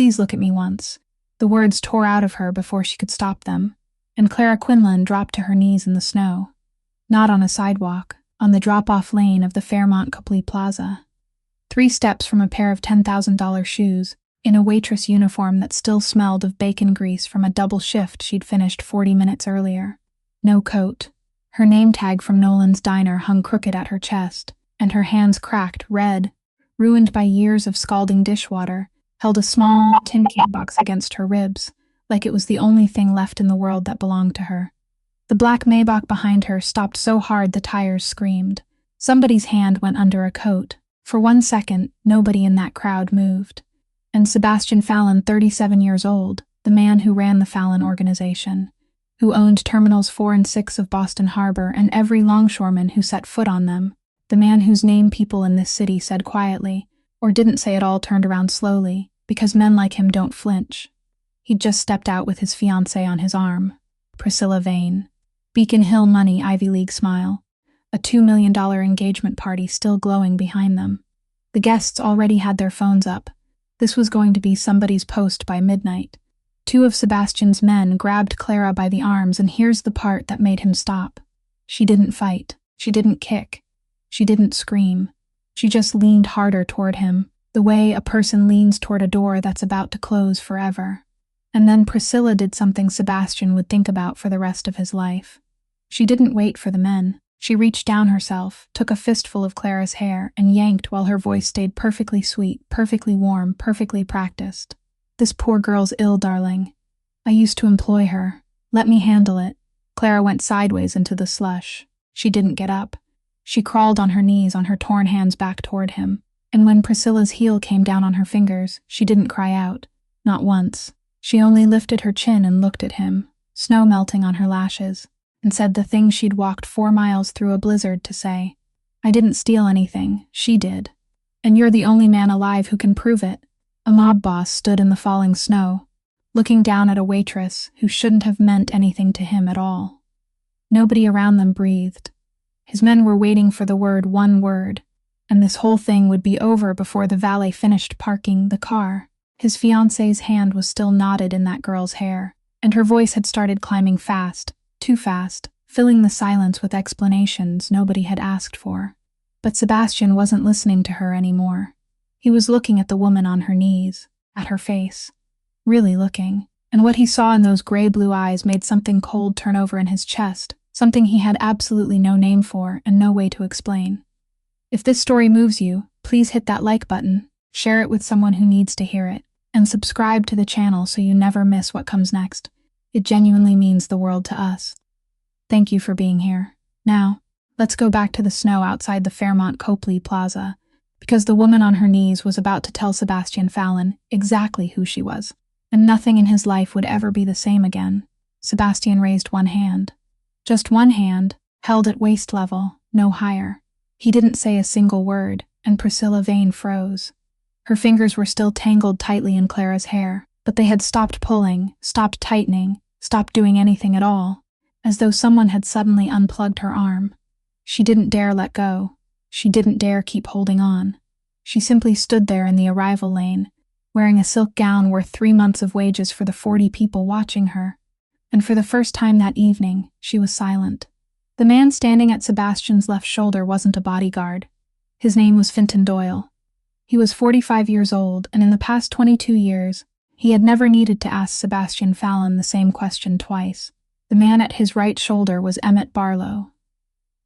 Please look at me once." The words tore out of her before she could stop them, and Clara Quinlan dropped to her knees in the snow. Not on a sidewalk, on the drop-off lane of the Fairmont Copley Plaza. 3 steps from a pair of $10,000 shoes, in a waitress uniform that still smelled of bacon grease from a double shift she'd finished 40 minutes earlier. No coat. Her name tag from Nolan's diner hung crooked at her chest, and her hands cracked, red, ruined by years of scalding dishwater, held a small tin can box against her ribs, like it was the only thing left in the world that belonged to her. The black Maybach behind her stopped so hard the tires screamed. Somebody's hand went under a coat. For 1 second, nobody in that crowd moved. And Sebastian Fallon, 37 years old, the man who ran the Fallon organization, who owned Terminals 4 and 6 of Boston Harbor and every longshoreman who set foot on them, the man whose name people in this city said quietly, or didn't say at all, turned around slowly, because men like him don't flinch. He'd just stepped out with his fiancée on his arm, Priscilla Vane. Beacon Hill money, Ivy League smile. A $2 million engagement party still glowing behind them. The guests already had their phones up. This was going to be somebody's post by midnight. 2 of Sebastian's men grabbed Clara by the arms, and here's the part that made him stop. She didn't fight. She didn't kick. She didn't scream. She just leaned harder toward him, the way a person leans toward a door that's about to close forever. And then Priscilla did something Sebastian would think about for the rest of his life. She didn't wait for the men. She reached down herself, took a fistful of Clara's hair, and yanked while her voice stayed perfectly sweet, perfectly warm, perfectly practiced. "This poor girl's ill, darling. I used to employ her. Let me handle it." Clara went sideways into the slush. She didn't get up. She crawled on her knees on her torn hands back toward him. And when Priscilla's heel came down on her fingers, she didn't cry out. Not once. She only lifted her chin and looked at him, snow melting on her lashes, and said the thing she'd walked 4 miles through a blizzard to say. "I didn't steal anything. She did. And you're the only man alive who can prove it." A mob boss stood in the falling snow, looking down at a waitress who shouldn't have meant anything to him at all. Nobody around them breathed. His men were waiting for the word, one word, and this whole thing would be over before the valet finished parking the car. His fiancée's hand was still knotted in that girl's hair, and her voice had started climbing fast, too fast, filling the silence with explanations nobody had asked for. But Sebastian wasn't listening to her anymore. He was looking at the woman on her knees, at her face. Really looking. And what he saw in those gray-blue eyes made something cold turn over in his chest, something he had absolutely no name for and no way to explain. If this story moves you, please hit that like button, share it with someone who needs to hear it, and subscribe to the channel so you never miss what comes next. It genuinely means the world to us. Thank you for being here. Now, let's go back to the snow outside the Fairmont Copley Plaza, because the woman on her knees was about to tell Sebastian Fallon exactly who she was, and nothing in his life would ever be the same again. Sebastian raised one hand. Just one hand, held at waist level, no higher. He didn't say a single word, and Priscilla Vane froze. Her fingers were still tangled tightly in Clara's hair, but they had stopped pulling, stopped tightening, stopped doing anything at all, as though someone had suddenly unplugged her arm. She didn't dare let go. She didn't dare keep holding on. She simply stood there in the arrival lane, wearing a silk gown worth 3 months of wages for the 40 people watching her. And for the first time that evening, she was silent. The man standing at Sebastian's left shoulder wasn't a bodyguard. His name was Fintan Doyle. He was 45 years old, and in the past 22 years, he had never needed to ask Sebastian Fallon the same question twice. The man at his right shoulder was Emmett Barlow.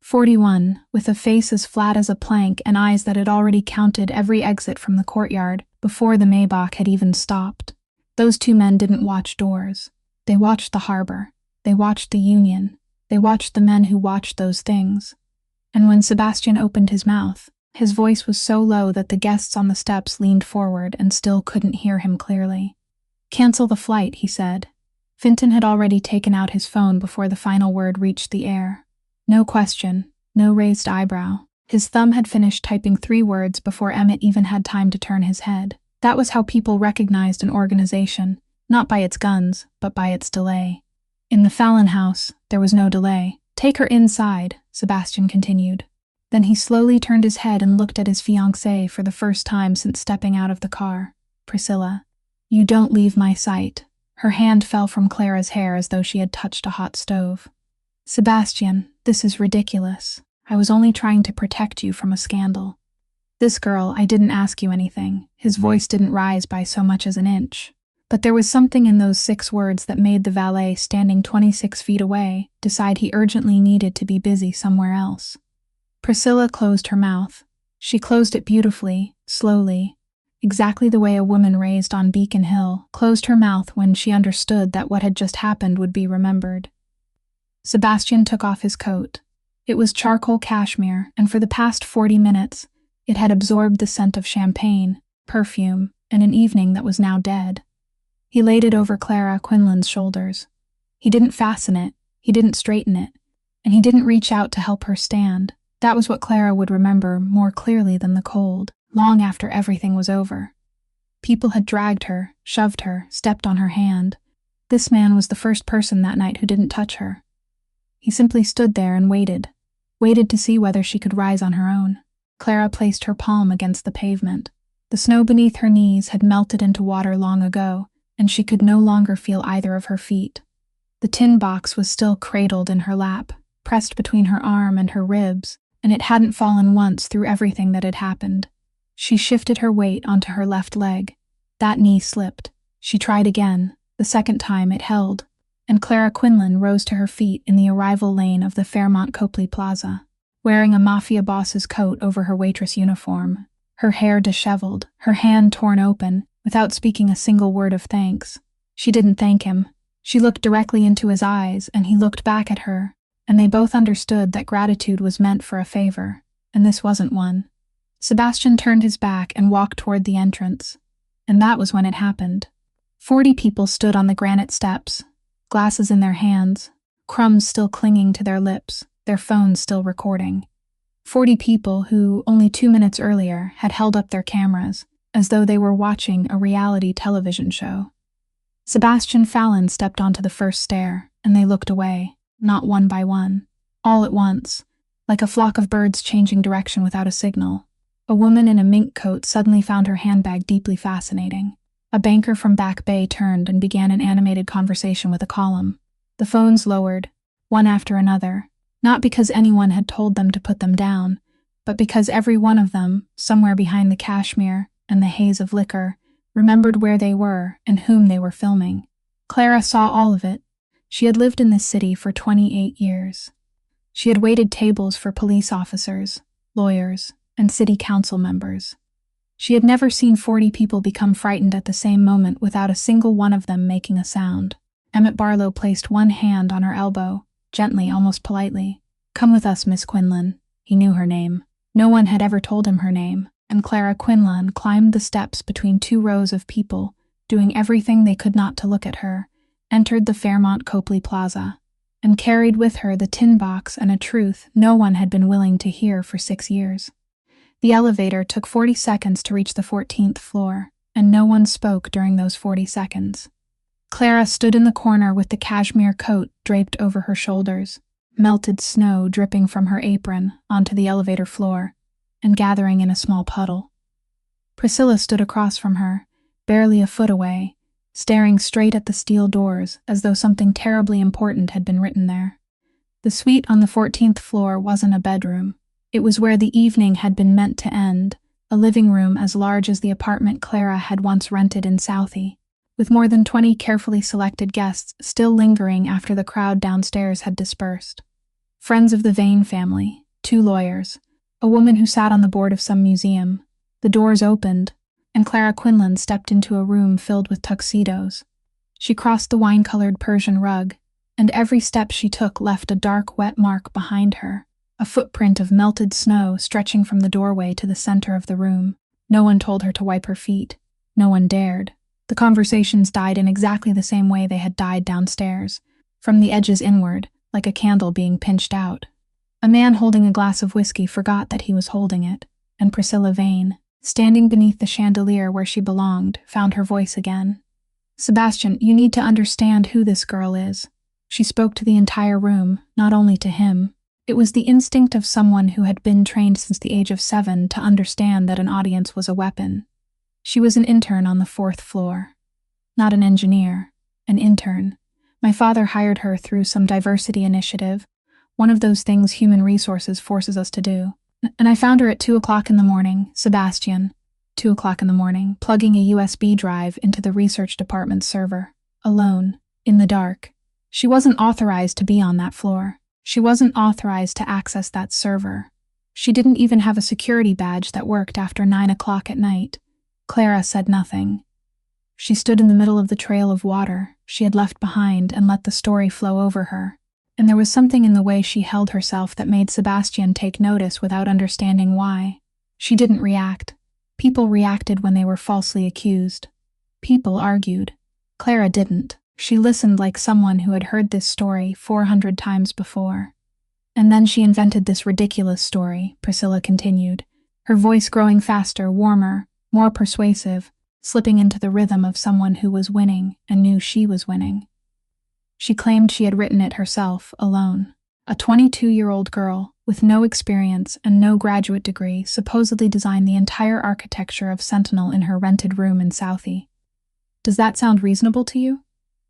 41, with a face as flat as a plank and eyes that had already counted every exit from the courtyard before the Maybach had even stopped. Those 2 men didn't watch doors. They watched the harbor. They watched the Union. They watched the men who watched those things. And when Sebastian opened his mouth, his voice was so low that the guests on the steps leaned forward and still couldn't hear him clearly. "Cancel the flight," he said. Fintan had already taken out his phone before the final word reached the air. No question, no raised eyebrow. His thumb had finished typing 3 words before Emmett even had time to turn his head. That was how people recognized an organization, not by its guns, but by its delay. In the Fallon house, there was no delay. "Take her inside," Sebastian continued. Then he slowly turned his head and looked at his fiancée for the first time since stepping out of the car. "Priscilla, You don't leave my sight." Her hand fell from Clara's hair as though she had touched a hot stove. "Sebastian, this is ridiculous. I was only trying to protect you from a scandal." "This girl, I didn't ask you anything." His voice didn't rise by so much as an inch. But there was something in those 6 words that made the valet standing 26 feet away decide he urgently needed to be busy somewhere else. Priscilla closed her mouth. She closed it beautifully, slowly, exactly the way a woman raised on Beacon Hill closed her mouth when she understood that what had just happened would be remembered. Sebastian took off his coat. It was charcoal cashmere, and for the past 40 minutes, it had absorbed the scent of champagne, perfume, and an evening that was now dead. He laid it over Clara Quinlan's shoulders. He didn't fasten it, he didn't straighten it, and he didn't reach out to help her stand. That was what Clara would remember more clearly than the cold, long after everything was over. People had dragged her, shoved her, stepped on her hand. This man was the first person that night who didn't touch her. He simply stood there and waited to see whether she could rise on her own. Clara placed her palm against the pavement. The snow beneath her knees had melted into water long ago, and she could no longer feel either of her feet. The tin box was still cradled in her lap, pressed between her arm and her ribs, and it hadn't fallen once through everything that had happened. She shifted her weight onto her left leg. That knee slipped. She tried again. The second time it held, and Clara Quinlan rose to her feet in the arrival lane of the Fairmont Copley Plaza, wearing a Mafia boss's coat over her waitress uniform, her hair disheveled, her hand torn open, without speaking a single word of thanks. She didn't thank him. She looked directly into his eyes, and he looked back at her, and they both understood that gratitude was meant for a favor, and this wasn't one. Sebastian turned his back and walked toward the entrance, and that was when it happened. 40 people stood on the granite steps, glasses in their hands, crumbs still clinging to their lips, their phones still recording. 40 people who, only 2 minutes earlier, had held up their cameras, as though they were watching a reality television show. Sebastian Fallon stepped onto the first stair, and they looked away, not one by one, all at once, like a flock of birds changing direction without a signal. A woman in a mink coat suddenly found her handbag deeply fascinating. A banker from Back Bay turned and began an animated conversation with a column. The phones lowered, one after another, not because anyone had told them to put them down, but because every one of them, somewhere behind the cashmere and the haze of liquor, remembered where they were and whom they were filming. Clara saw all of it. She had lived in this city for 28 years. She had waited tables for police officers, lawyers, and city council members. She had never seen 40 people become frightened at the same moment without a single one of them making a sound. Emmett Barlow placed one hand on her elbow, gently, almost politely. "Come with us, Miss Quinlan." He knew her name. No one had ever told him her name, and Clara Quinlan climbed the steps between 2 rows of people, doing everything they could not to look at her, entered the Fairmont Copley Plaza, and carried with her the tin box and a truth no one had been willing to hear for 6 years. The elevator took 40 seconds to reach the 14th floor, and no one spoke during those 40 seconds. Clara stood in the corner with the cashmere coat draped over her shoulders, melted snow dripping from her apron onto the elevator floor and gathering in a small puddle. Priscilla stood across from her, barely a foot away, staring straight at the steel doors as though something terribly important had been written there. The suite on the 14th floor wasn't a bedroom. It was where the evening had been meant to end, a living room as large as the apartment Clara had once rented in Southie, with more than 20 carefully selected guests still lingering after the crowd downstairs had dispersed. Friends of the Vane family, 2 lawyers, a woman who sat on the board of some museum. The doors opened, and Clara Quinlan stepped into a room filled with tuxedos. She crossed the wine-colored Persian rug, and every step she took left a dark, wet mark behind her, a footprint of melted snow stretching from the doorway to the center of the room. No one told her to wipe her feet. No one dared. The conversations died in exactly the same way they had died downstairs, from the edges inward, like a candle being pinched out. A man holding a glass of whiskey forgot that he was holding it, and Priscilla Vane, standing beneath the chandelier where she belonged, found her voice again. "Sebastian, you need to understand who this girl is." She spoke to the entire room, not only to him. It was the instinct of someone who had been trained since the age of 7 to understand that an audience was a weapon. She was an intern on the 4th floor. Not an engineer, an intern. My father hired her through some diversity initiative, one of those things human resources forces us to do. And I found her at 2 o'clock in the morning, Sebastian, 2 o'clock in the morning, plugging a USB drive into the research department's server. Alone, in the dark. She wasn't authorized to be on that floor. She wasn't authorized to access that server. She didn't even have a security badge that worked after 9 o'clock at night. Clara said nothing. She stood in the middle of the trail of water she had left behind and let the story flow over her. And there was something in the way she held herself that made Sebastian take notice without understanding why. She didn't react. People reacted when they were falsely accused. People argued. Clara didn't. She listened like someone who had heard this story 400 times before. And then she invented this ridiculous story, Priscilla continued, her voice growing faster, warmer, more persuasive, slipping into the rhythm of someone who was winning and knew she was winning. She claimed she had written it herself, alone. A 22-year-old girl, with no experience and no graduate degree, supposedly designed the entire architecture of Sentinel in her rented room in Southie. Does that sound reasonable to you?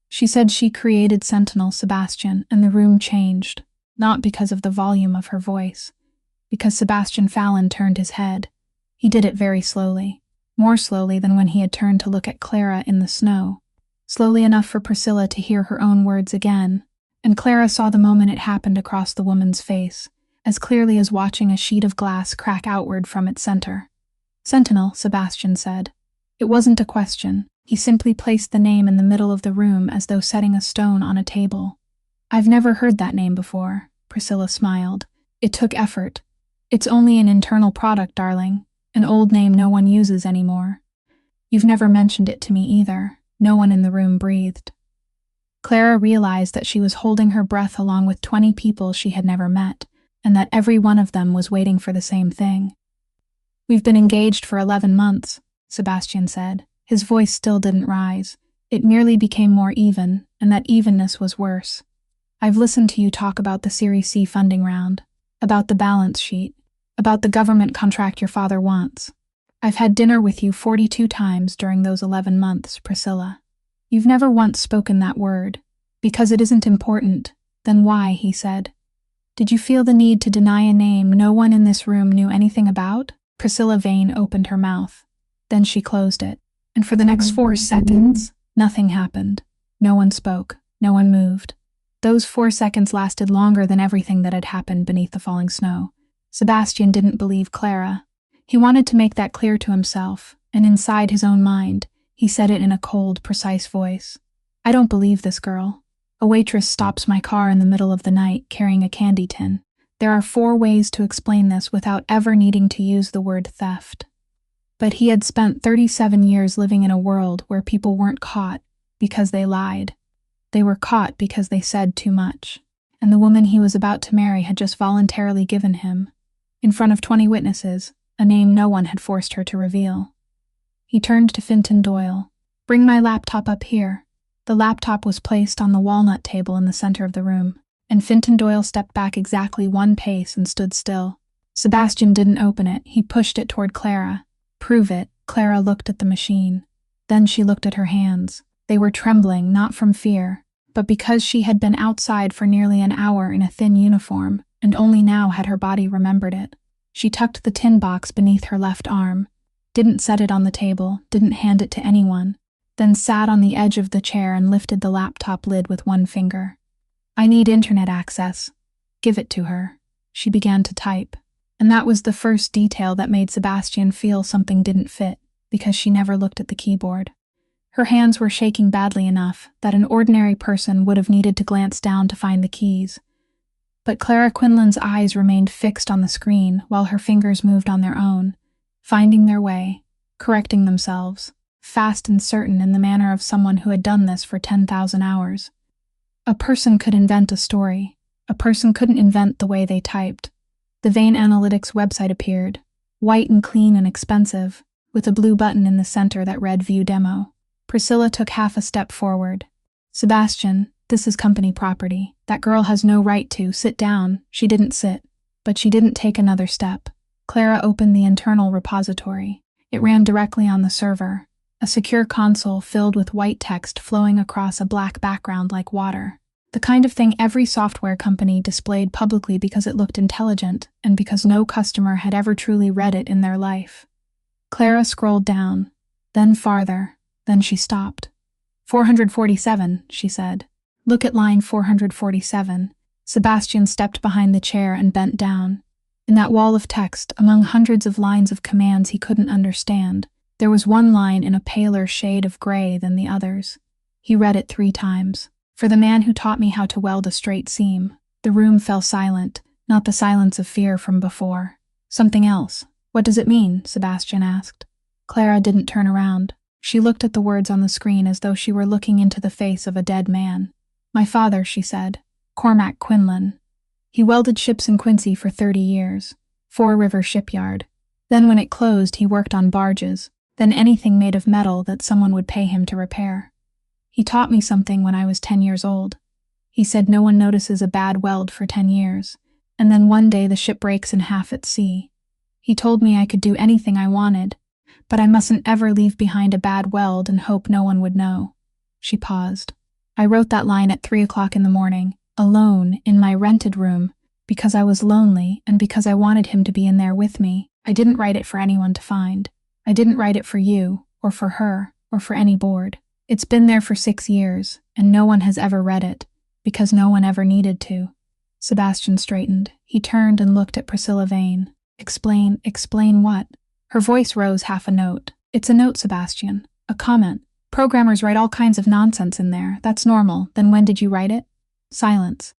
She said she created Sentinel, Sebastian, and the room changed, not because of the volume of her voice, because Sebastian Fallon turned his head. He did it very slowly, more slowly than when he had turned to look at Clara in the snow, slowly enough for Priscilla to hear her own words again, and Clara saw the moment it happened across the woman's face, as clearly as watching a sheet of glass crack outward from its center. Sentinel, Sebastian said. It wasn't a question. He simply placed the name in the middle of the room as though setting a stone on a table. I've never heard that name before, Priscilla smiled. It took effort. It's only an internal product, darling. An old name no one uses anymore. You've never mentioned it to me either. No one in the room breathed. Clara realized that she was holding her breath along with 20 people she had never met, and that every one of them was waiting for the same thing. We've been engaged for 11 months, Sebastian said. His voice still didn't rise. It merely became more even, and that evenness was worse. I've listened to you talk about the Series C funding round, about the balance sheet, about the government contract your father wants. I've had dinner with you 42 times during those 11 months, Priscilla. You've never once spoken that word. Because it isn't important. Then why, he said. Did you feel the need to deny a name no one in this room knew anything about? Priscilla Vane opened her mouth. Then she closed it. And for the next 4 seconds, nothing happened. No one spoke. No one moved. Those 4 seconds lasted longer than everything that had happened beneath the falling snow. Sebastian didn't believe Clara. He wanted to make that clear to himself, and inside his own mind, he said it in a cold, precise voice. I don't believe this girl. A waitress stops my car in the middle of the night carrying a candy tin. There are 4 ways to explain this without ever needing to use the word theft. But he had spent 37 years living in a world where people weren't caught because they lied. They were caught because they said too much. And the woman he was about to marry had just voluntarily given him, in front of 20 witnesses, a name no one had forced her to reveal. He turned to Finton Doyle. Bring my laptop up here. The laptop was placed on the walnut table in the center of the room, and Finton Doyle stepped back exactly 1 pace and stood still. Sebastian didn't open it. He pushed it toward Clara. Prove it. Clara looked at the machine. Then she looked at her hands. They were trembling, not from fear, but because she had been outside for nearly an hour in a thin uniform, and only now had her body remembered it. She tucked the tin box beneath her left arm, didn't set it on the table, didn't hand it to anyone, then sat on the edge of the chair and lifted the laptop lid with 1 finger. I need internet access. Give it to her. She began to type. And that was the first detail that made Sebastian feel something didn't fit, because she never looked at the keyboard. Her hands were shaking badly enough that an ordinary person would have needed to glance down to find the keys. But Clara Quinlan's eyes remained fixed on the screen while her fingers moved on their own, finding their way, correcting themselves, fast and certain in the manner of someone who had done this for 10,000 hours. A person could invent a story. A person couldn't invent the way they typed. The Vane Analytics website appeared, white and clean and expensive, with a blue button in the center that read View Demo. Priscilla took half a step forward. Sebastian, this is company property. That girl has no right to. Sit down. She didn't sit. But she didn't take another step. Clara opened the internal repository. It ran directly on the server. a secure console filled with white text flowing across a black background like water. The kind of thing every software company displayed publicly because it looked intelligent and because no customer had ever truly read it in their life. Clara scrolled down, then farther, then she stopped. 447, she said. Look at line 447. Sebastian stepped behind the chair and bent down. In that wall of text, among hundreds of lines of commands he couldn't understand, there was one line in a paler shade of gray than the others. He read it 3 times. For the man who taught me how to weld a straight seam. The room fell silent, not the silence of fear from before. Something else. What does it mean? Sebastian asked. Clara didn't turn around. She looked at the words on the screen as though she were looking into the face of a dead man. My father, she said. Cormac Quinlan. He welded ships in Quincy for 30 years. 4 River Shipyard. Then when it closed, he worked on barges. Then anything made of metal that someone would pay him to repair. He taught me something when I was 10 years old. He said no one notices a bad weld for 10 years, and then one day the ship breaks in half at sea. He told me I could do anything I wanted, but I mustn't ever leave behind a bad weld and hope no one would know. She paused. I wrote that line at 3 o'clock in the morning, alone, in my rented room, because I was lonely and because I wanted him to be in there with me. I didn't write it for anyone to find. I didn't write it for you, or for her, or for any board. It's been there for 6 years, and no one has ever read it, because no one ever needed to. Sebastian straightened. He turned and looked at Priscilla Vane. Explain what? Her voice rose half a note. It's a note, Sebastian. A comment. Programmers write all kinds of nonsense in there. That's normal. Then when did you write it? Silence.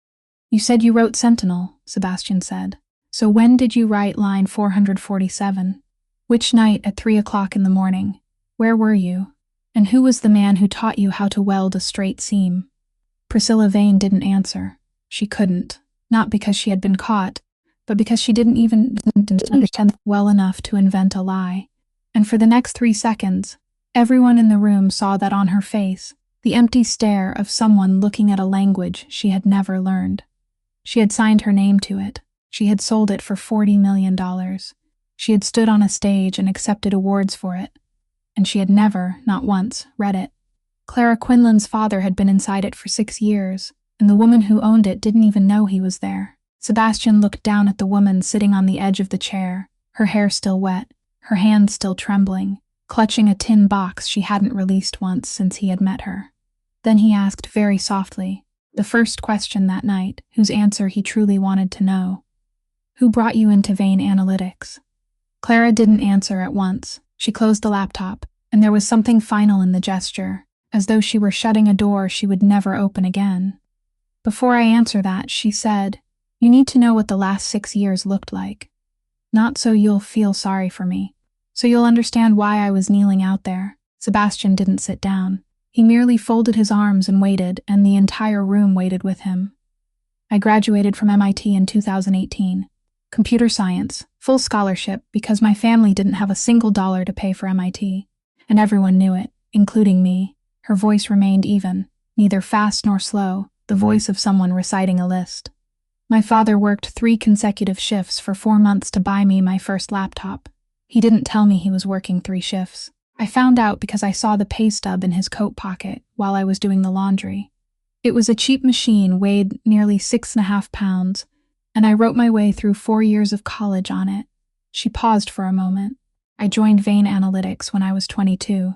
You said you wrote Sentinel, Sebastian said. So when did you write line 447? Which night at 3 o'clock in the morning? Where were you? And who was the man who taught you how to weld a straight seam? Priscilla Vane didn't answer. She couldn't. Not because she had been caught, but because she didn't even understand well enough to invent a lie. And for the next 3 seconds, everyone in the room saw that on her face, the empty stare of someone looking at a language she had never learned. She had signed her name to it. She had sold it for $40 million. She had stood on a stage and accepted awards for it. And she had never, not once, read it. Clara Quinlan's father had been inside it for 6 years, and the woman who owned it didn't even know he was there. Sebastian looked down at the woman sitting on the edge of the chair, her hair still wet, her hands still trembling, clutching a tin box she hadn't released once since he had met her. Then he asked very softly, the first question that night, whose answer he truly wanted to know. Who brought you into Vane Analytics? Clara didn't answer at once. She closed the laptop, and there was something final in the gesture, as though she were shutting a door she would never open again. Before I answer that, she said, you need to know what the last 6 years looked like. Not so you'll feel sorry for me. So you'll understand why I was kneeling out there. Sebastian didn't sit down. He merely folded his arms and waited, and the entire room waited with him. I graduated from MIT in 2018. Computer science, full scholarship, because my family didn't have a single dollar to pay for MIT. And everyone knew it, including me. Her voice remained even, neither fast nor slow, the voice of someone reciting a list. My father worked 3 consecutive shifts for 4 months to buy me my first laptop. He didn't tell me he was working 3 shifts. I found out because I saw the pay stub in his coat pocket while I was doing the laundry. It was a cheap machine, weighed nearly 6.5 pounds, and I wrote my way through 4 years of college on it. She paused for a moment. I joined Vane Analytics when I was 22.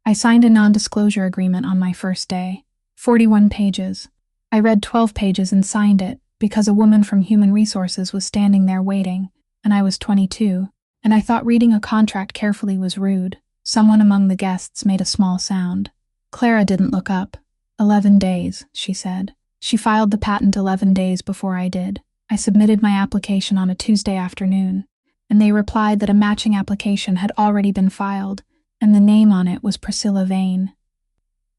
I signed a non-disclosure agreement on my first day. 41 pages. I read 12 pages and signed it because a woman from Human Resources was standing there waiting, and I was 22, and I thought reading a contract carefully was rude. Someone among the guests made a small sound. Clara didn't look up. 11 days, she said. She filed the patent 11 days before I did. I submitted my application on a Tuesday afternoon, and they replied that a matching application had already been filed, and the name on it was Priscilla Vane.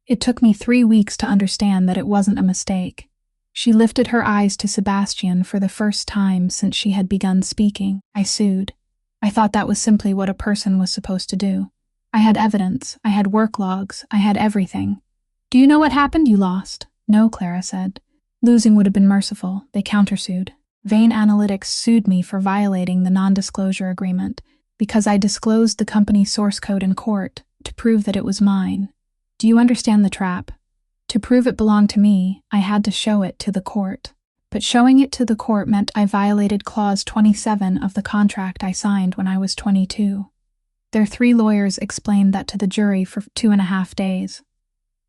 It took me 3 weeks to understand that it wasn't a mistake. She lifted her eyes to Sebastian for the first time since she had begun speaking. I sued. I thought that was simply what a person was supposed to do. I had evidence, I had work logs, I had everything. Do you know what happened? You lost. No, Clara said. Losing would have been merciful. They countersued. Vane Analytics sued me for violating the non-disclosure agreement because I disclosed the company's source code in court, to prove that it was mine. Do you understand the trap? To prove it belonged to me, I had to show it to the court. But showing it to the court meant I violated Clause 27 of the contract I signed when I was 22. Their 3 lawyers explained that to the jury for 2.5 days.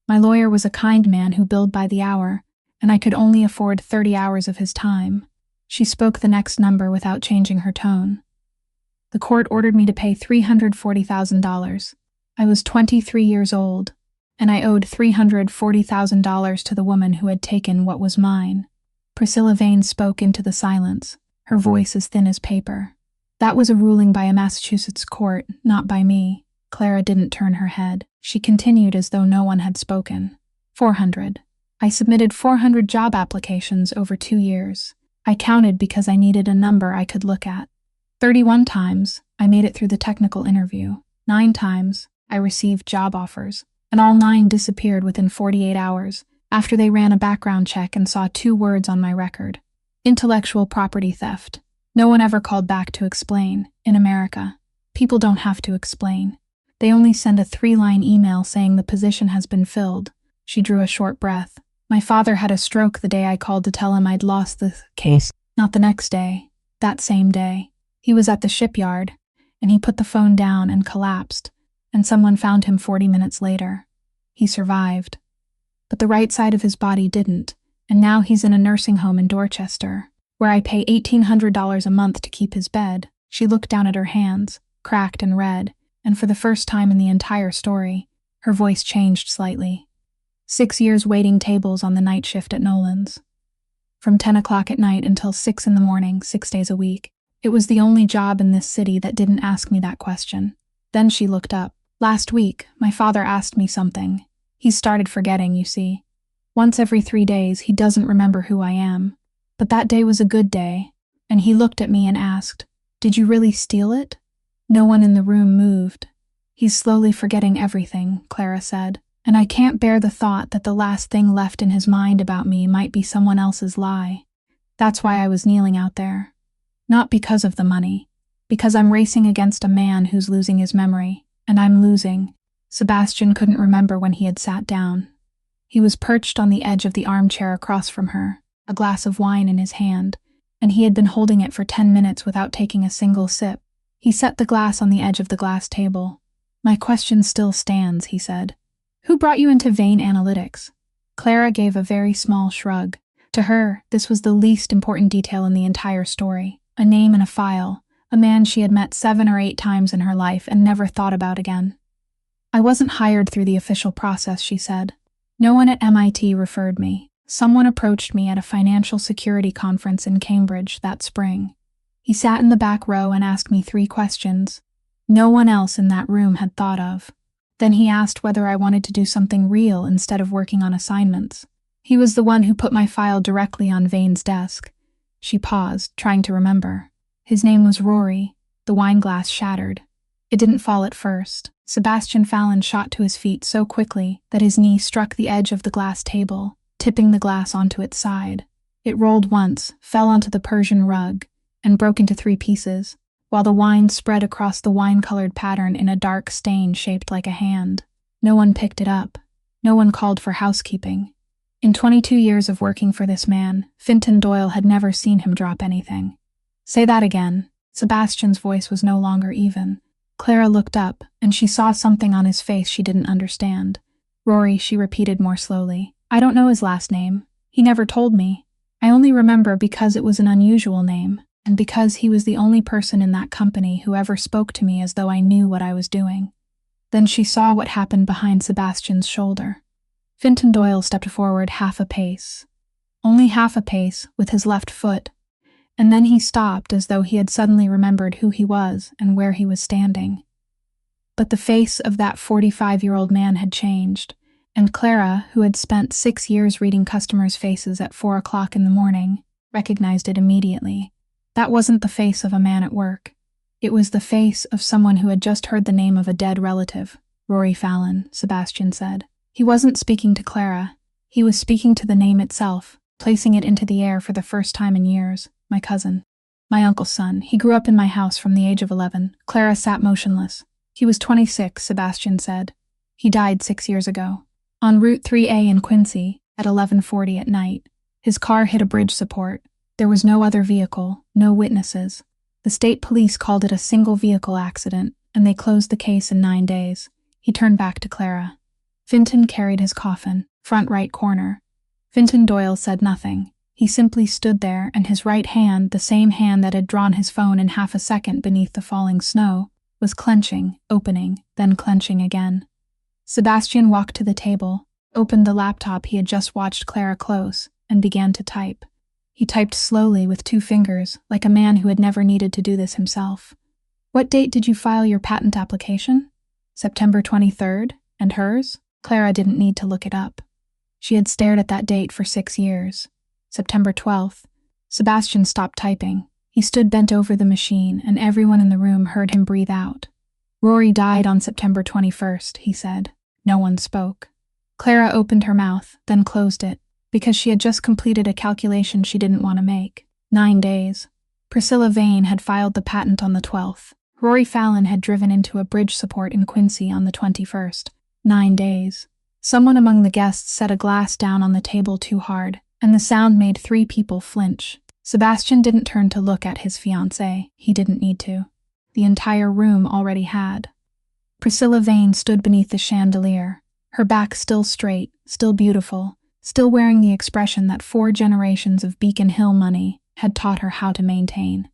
My lawyer was a kind man who billed by the hour, and I could only afford 30 hours of his time. She spoke the next number without changing her tone. The court ordered me to pay $340,000. I was 23 years old, and I owed $340,000 to the woman who had taken what was mine. Priscilla Vane spoke into the silence, her voice as thin as paper. That was a ruling by a Massachusetts court, not by me. Clara didn't turn her head. She continued as though no one had spoken. 400. I submitted 400 job applications over 2 years. I counted because I needed a number I could look at. 31 times, I made it through the technical interview. 9 times, I received job offers, and all 9 disappeared within 48 hours, after they ran a background check and saw 2 words on my record. Intellectual property theft. No one ever called back to explain. In America, people don't have to explain. They only send a 3-line email saying the position has been filled. She drew a short breath. My father had a stroke the day I called to tell him I'd lost the case. Not the next day, that same day. He was at the shipyard, and he put the phone down and collapsed, and someone found him 40 minutes later. He survived. But the right side of his body didn't, and now he's in a nursing home in Dorchester, where I pay $1,800 a month to keep his bed. She looked down at her hands, cracked and red, and for the first time in the entire story, her voice changed slightly. 6 years waiting tables on the night shift at Nolan's. From 10 o'clock at night until 6 in the morning, 6 days a week. It was the only job in this city that didn't ask me that question. Then she looked up. Last week, my father asked me something. He's started forgetting, you see. Once every 3 days, he doesn't remember who I am. But that day was a good day, and he looked at me and asked, "Did you really steal it?" No one in the room moved. "He's slowly forgetting everything," Clara said, "and I can't bear the thought that the last thing left in his mind about me might be someone else's lie. That's why I was kneeling out there. Not because of the money, because I'm racing against a man who's losing his memory, and I'm losing." Sebastian couldn't remember when he had sat down. He was perched on the edge of the armchair across from her, a glass of wine in his hand, and he had been holding it for 10 minutes without taking a single sip. He set the glass on the edge of the glass table. "My question still stands," he said. "Who brought you into Vane Analytics?" Clara gave a very small shrug. To her, this was the least important detail in the entire story. A name in a file, a man she had met 7 or 8 times in her life and never thought about again. "I wasn't hired through the official process," she said. "No one at MIT referred me. Someone approached me at a financial security conference in Cambridge that spring. He sat in the back row and asked me 3 questions no one else in that room had thought of. Then he asked whether I wanted to do something real instead of working on assignments. He was the one who put my file directly on Vane's desk." She paused, trying to remember. "His name was Rory." The wine glass shattered. It didn't fall at first. Sebastian Fallon shot to his feet so quickly that his knee struck the edge of the glass table, tipping the glass onto its side. It rolled once, fell onto the Persian rug, and broke into 3 pieces, while the wine spread across the wine-colored pattern in a dark stain shaped like a hand. No one picked it up. No one called for housekeeping. In 22 years of working for this man, Finton Doyle had never seen him drop anything. "Say that again." Sebastian's voice was no longer even. Clara looked up, and she saw something on his face she didn't understand. "Rory," she repeated more slowly. "I don't know his last name. He never told me. I only remember because it was an unusual name, and because he was the only person in that company who ever spoke to me as though I knew what I was doing." Then she saw what happened behind Sebastian's shoulder. Finton Doyle stepped forward half a pace. Only half a pace, with his left foot, and then he stopped as though he had suddenly remembered who he was and where he was standing. But the face of that 45-year-old man had changed, and Clara, who had spent 6 years reading customers' faces at 4 o'clock in the morning, recognized it immediately. That wasn't the face of a man at work. It was the face of someone who had just heard the name of a dead relative. "Rory Fallon," Sebastian said. He wasn't speaking to Clara. He was speaking to the name itself, placing it into the air for the first time in years. "My cousin. My uncle's son. He grew up in my house from the age of 11. Clara sat motionless. He was 26, Sebastian said. He died 6 years ago. On Route 3A in Quincy, at 11:40 at night. His car hit a bridge support. There was no other vehicle, no witnesses. The state police called it a single-vehicle accident, and they closed the case in 9 days. He turned back to Clara. Finton carried his coffin, front right corner. Finton Doyle said nothing. He simply stood there, and his right hand, the same hand that had drawn his phone in half a second beneath the falling snow, was clenching, opening, then clenching again. Sebastian walked to the table, opened the laptop he had just watched Clara close, and began to type. He typed slowly with 2 fingers, like a man who had never needed to do this himself. What date did you file your patent application? September 23rd, and hers? Clara didn't need to look it up. She had stared at that date for 6 years. September 12th. Sebastian stopped typing. He stood bent over the machine, and everyone in the room heard him breathe out. Rory died on September 21st, he said. No one spoke. Clara opened her mouth, then closed it, because she had just completed a calculation she didn't want to make. 9 days. Priscilla Vane had filed the patent on the 12th. Rory Fallon had driven into a bridge support in Quincy on the 21st. 9 days. Someone among the guests set a glass down on the table too hard, and the sound made 3 people flinch. Sebastian didn't turn to look at his fiancée. He didn't need to. The entire room already had. Priscilla Vane stood beneath the chandelier, her back still straight, still beautiful, still wearing the expression that 4 generations of Beacon Hill money had taught her how to maintain.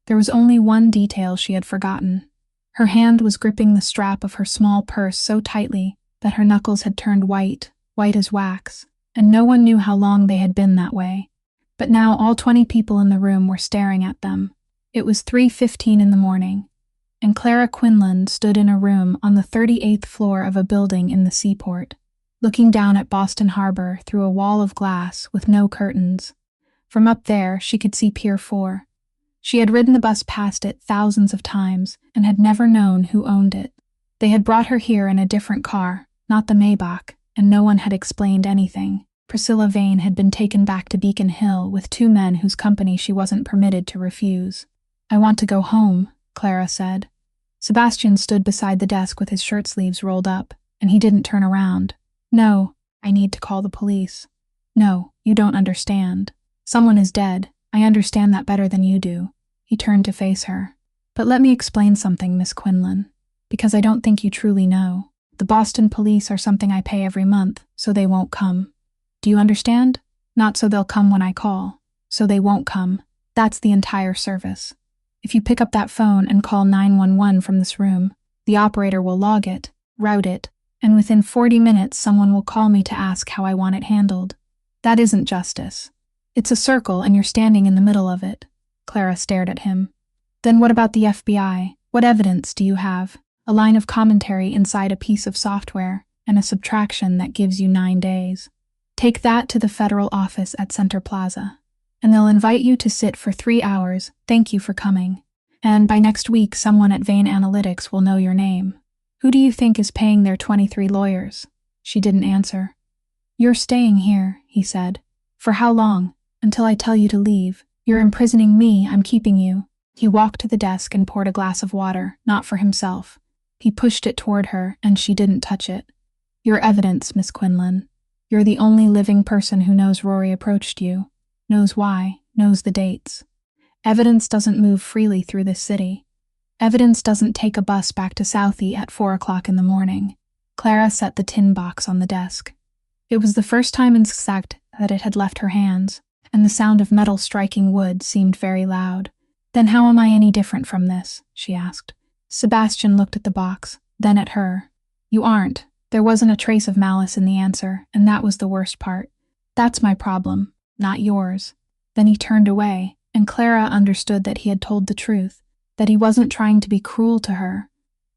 There was only one detail she had forgotten. Her hand was gripping the strap of her small purse so tightly that her knuckles had turned white, white as wax, and no one knew how long they had been that way. But now all 20 people in the room were staring at them. It was 3:15 in the morning, and Clara Quinlan stood in a room on the 38th floor of a building in the seaport, looking down at Boston Harbor through a wall of glass with no curtains. From up there, she could see Pier 4. She had ridden the bus past it thousands of times and had never known who owned it. They had brought her here in a different car, not the Maybach, and no one had explained anything. Priscilla Vane had been taken back to Beacon Hill with 2 men whose company she wasn't permitted to refuse. I want to go home, Clara said. Sebastian stood beside the desk with his shirt sleeves rolled up, and he didn't turn around. No, I need to call the police. No, you don't understand. Someone is dead. I understand that better than you do. He turned to face her. But let me explain something, Miss Quinlan, because I don't think you truly know. The Boston police are something I pay every month, so they won't come. Do you understand? Not so they'll come when I call. So they won't come. That's the entire service. If you pick up that phone and call 911 from this room, the operator will log it, route it, and within 40 minutes someone will call me to ask how I want it handled. That isn't justice. It's a circle and you're standing in the middle of it. Clara stared at him. Then what about the FBI? What evidence do you have? A line of commentary inside a piece of software, and a subtraction that gives you 9 days. Take that to the federal office at Center Plaza, and they'll invite you to sit for 3 hours. Thank you for coming. And by next week, someone at Vane Analytics will know your name. Who do you think is paying their 23 lawyers? She didn't answer. You're staying here, he said. For how long? Until I tell you to leave. You're imprisoning me, I'm keeping you. He walked to the desk and poured a glass of water, not for himself. He pushed it toward her, and she didn't touch it. Your evidence, Miss Quinlan. You're the only living person who knows Rory approached you, knows why, knows the dates. Evidence doesn't move freely through this city. Evidence doesn't take a bus back to Southie at 4 o'clock in the morning. Clara set the tin box on the desk. It was the first time in Sect that it had left her hands, and the sound of metal striking wood seemed very loud. Then how am I any different from this? She asked. Sebastian looked at the box, then at her. You aren't. There wasn't a trace of malice in the answer, and that was the worst part. That's my problem, not yours. Then he turned away, and Clara understood that he had told the truth, that he wasn't trying to be cruel to her,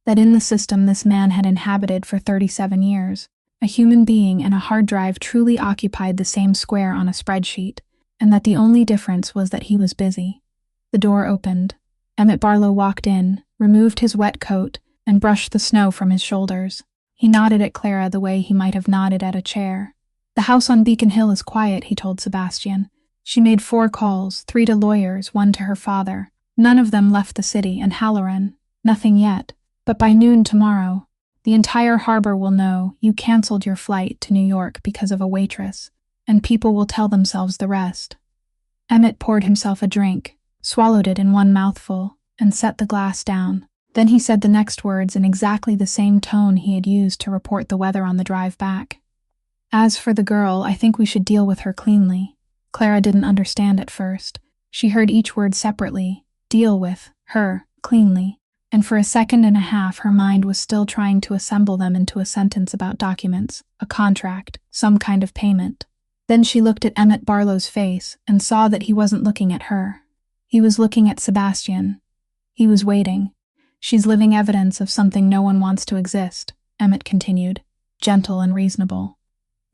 that in the system this man had inhabited for 37 years, a human being and a hard drive truly occupied the same square on a spreadsheet, and that the only difference was that he was busy. The door opened. Emmett Barlow walked in, removed his wet coat, and brushed the snow from his shoulders. He nodded at Clara the way he might have nodded at a chair. The house on Beacon Hill is quiet, he told Sebastian. She made 4 calls, 3 to lawyers, 1 to her father. None of them left the city, and Halloran. Nothing yet. But by noon tomorrow, the entire harbor will know you canceled your flight to New York because of a waitress, and people will tell themselves the rest." Emmett poured himself a drink, swallowed it in one mouthful, and set the glass down. Then he said the next words in exactly the same tone he had used to report the weather on the drive back. "As for the girl, I think we should deal with her cleanly." Clara didn't understand at first. She heard each word separately. Deal with her cleanly. And for a second and a half her mind was still trying to assemble them into a sentence about documents, a contract, some kind of payment. Then she looked at Emmett Barlow's face and saw that he wasn't looking at her. He was looking at Sebastian. He was waiting. "She's living evidence of something no one wants to exist," Emmett continued, gentle and reasonable.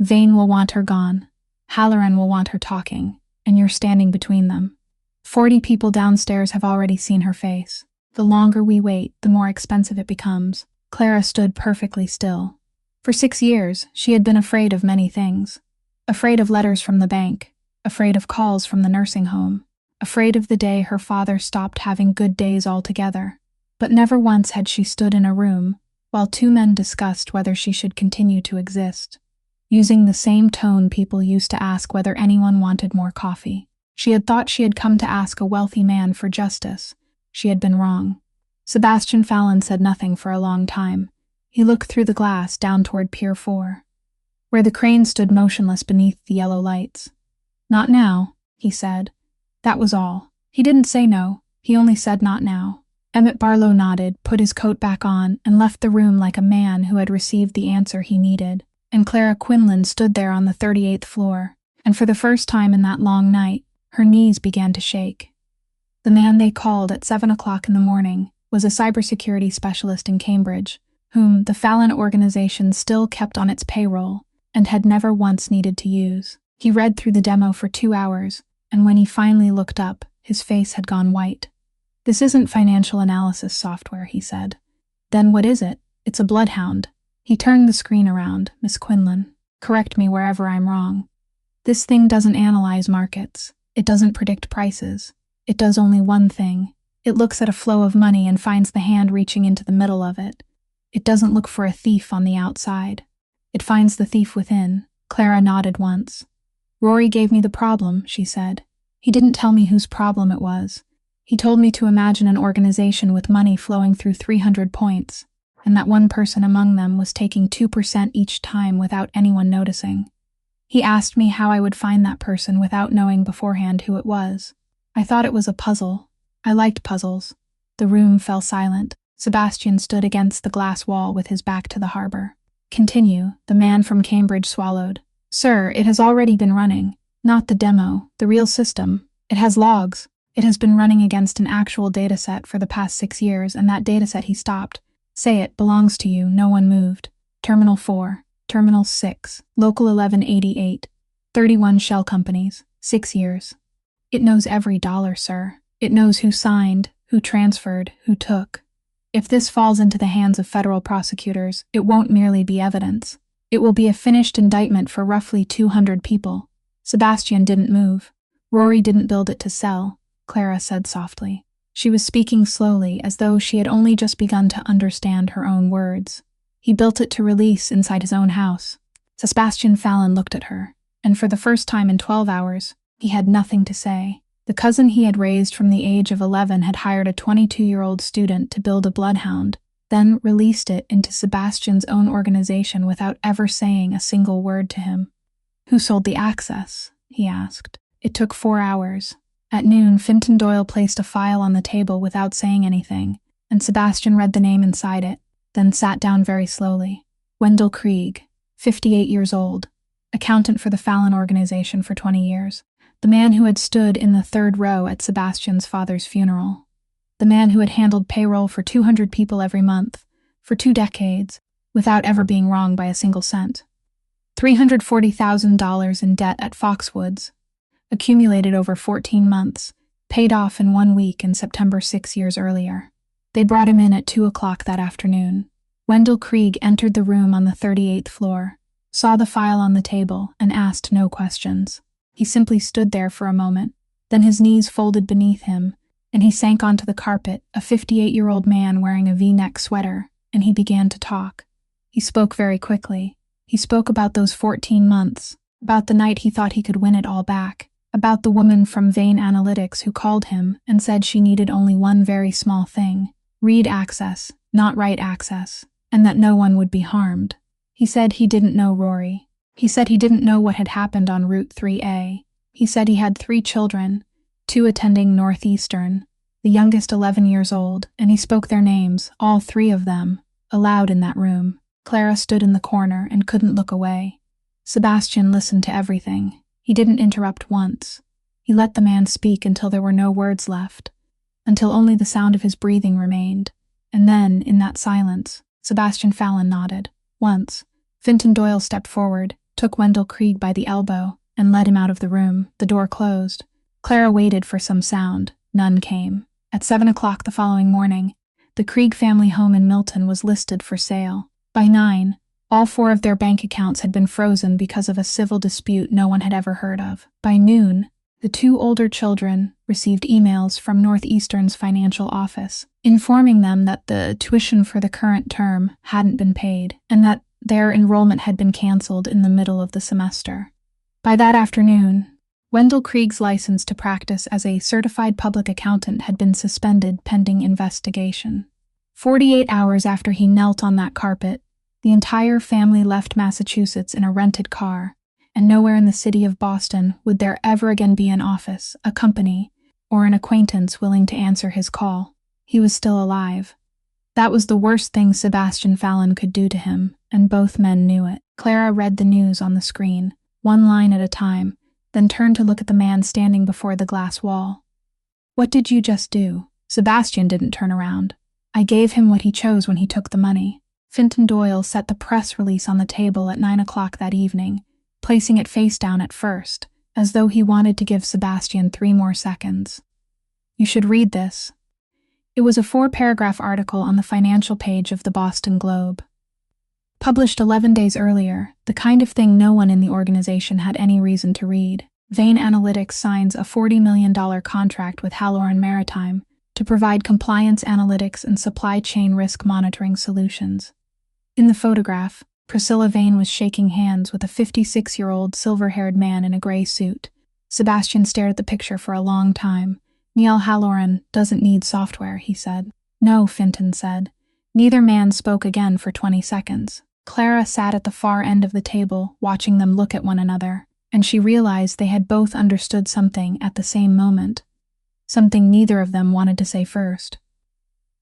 "Vane will want her gone. Halloran will want her talking, and you're standing between them. 40 people downstairs have already seen her face. The longer we wait, the more expensive it becomes." Clara stood perfectly still. For 6 years, she had been afraid of many things. Afraid of letters from the bank, afraid of calls from the nursing home, afraid of the day her father stopped having good days altogether. But never once had she stood in a room while 2 men discussed whether she should continue to exist, using the same tone people used to ask whether anyone wanted more coffee. She had thought she had come to ask a wealthy man for justice. She had been wrong. Sebastian Fallon said nothing for a long time. He looked through the glass down toward Pier 4, where the crane stood motionless beneath the yellow lights. "Not now," he said. That was all. He didn't say no, he only said not now. Emmett Barlow nodded, put his coat back on, and left the room like a man who had received the answer he needed. And Clara Quinlan stood there on the 38th floor, and for the first time in that long night, her knees began to shake. The man they called at 7 o'clock in the morning was a cybersecurity specialist in Cambridge, whom the Fallon organization still kept on its payroll and had never once needed to use. He read through the demo for 2 hours, and when he finally looked up, his face had gone white. "This isn't financial analysis software," he said. "Then what is it? It's a bloodhound." He turned the screen around. "Miss Quinlan, correct me wherever I'm wrong. This thing doesn't analyze markets. It doesn't predict prices. It does only one thing. It looks at a flow of money and finds the hand reaching into the middle of it. It doesn't look for a thief on the outside. It finds the thief within." Clara nodded once. "Rory gave me the problem," she said. "He didn't tell me whose problem it was. He told me to imagine an organization with money flowing through 300 points, and that one person among them was taking 2% each time without anyone noticing. He asked me how I would find that person without knowing beforehand who it was. I thought it was a puzzle. I liked puzzles." The room fell silent. Sebastian stood against the glass wall with his back to the harbor. "Continue," the man from Cambridge swallowed. "Sir, it has already been running. Not the demo, the real system. It has logs. It has been running against an actual dataset for the past 6 years, and that dataset he stopped. Say it belongs to you, no one moved. Terminal 4, Terminal 6, Local 1188, 31 shell companies, 6 years. It knows every dollar, sir. It knows who signed, who transferred, who took. If this falls into the hands of federal prosecutors, it won't merely be evidence. It will be a finished indictment for roughly 200 people." Sebastian didn't move. "Rory didn't build it to sell," Clara said softly. She was speaking slowly, as though she had only just begun to understand her own words. "He built it to release inside his own house." Sebastian Fallon looked at her, and for the first time in 12 hours, he had nothing to say. The cousin he had raised from the age of 11 had hired a 22-year-old student to build a bloodhound, then released it into Sebastian's own organization without ever saying a single word to him. "Who sold the access?" he asked. It took 4 hours. At noon, Finton Doyle placed a file on the table without saying anything, and Sebastian read the name inside it, then sat down very slowly. Wendell Krieg, 58 years old, accountant for the Fallon organization for 20 years. The man who had stood in the 3rd row at Sebastian's father's funeral. The man who had handled payroll for 200 people every month, for 2 decades, without ever being wrong by a single cent. $340,000 in debt at Foxwoods, accumulated over 14 months, paid off in 1 week in September 6 years earlier. They brought him in at 2 o'clock that afternoon. Wendell Krieg entered the room on the 38th floor, saw the file on the table, and asked no questions. He simply stood there for a moment, then his knees folded beneath him, and he sank onto the carpet, a 58-year-old man wearing a V-neck sweater, and he began to talk. He spoke very quickly. He spoke about those 14 months, about the night he thought he could win it all back, about the woman from Vane Analytics who called him and said she needed only one very small thing, read access, not write access, and that no one would be harmed. He said he didn't know Rory. He said he didn't know what had happened on Route 3A. He said he had 3 children, 2 attending Northeastern, the youngest 11 years old, and he spoke their names, all 3 of them, aloud in that room. Clara stood in the corner and couldn't look away. Sebastian listened to everything. He didn't interrupt once. He let the man speak until there were no words left, until only the sound of his breathing remained. And then, in that silence, Sebastian Fallon nodded. Once, Fintan Doyle stepped forward, took Wendell Krieg by the elbow, and led him out of the room. The door closed. Clara waited for some sound. None came. At 7 o'clock the following morning, the Krieg family home in Milton was listed for sale. By 9, all 4 of their bank accounts had been frozen because of a civil dispute no one had ever heard of. By noon, the 2 older children received emails from Northeastern's financial office, informing them that the tuition for the current term hadn't been paid, and that their enrollment had been canceled in the middle of the semester. By that afternoon, Wendell Krieg's license to practice as a certified public accountant had been suspended pending investigation. 48 hours after he knelt on that carpet, the entire family left Massachusetts in a rented car, and nowhere in the city of Boston would there ever again be an office, a company, or an acquaintance willing to answer his call. He was still alive. That was the worst thing Sebastian Fallon could do to him, and both men knew it. Clara read the news on the screen, one line at a time, then turned to look at the man standing before the glass wall. "What did you just do?" Sebastian didn't turn around. "I gave him what he chose when he took the money." Fintan Doyle set the press release on the table at 9 o'clock that evening, placing it face down at first, as though he wanted to give Sebastian 3 more seconds. "You should read this." It was a 4-paragraph article on the financial page of the Boston Globe. Published 11 days earlier, the kind of thing no one in the organization had any reason to read. Vane Analytics signs a $40 million contract with Halloran Maritime to provide compliance analytics and supply chain risk monitoring solutions. In the photograph, Priscilla Vane was shaking hands with a 56-year-old silver-haired man in a gray suit. Sebastian stared at the picture for a long time. "Neil Halloran doesn't need software," he said. "No," Fintan said. Neither man spoke again for 20 seconds. Clara sat at the far end of the table, watching them look at one another, and she realized they had both understood something at the same moment. Something neither of them wanted to say first.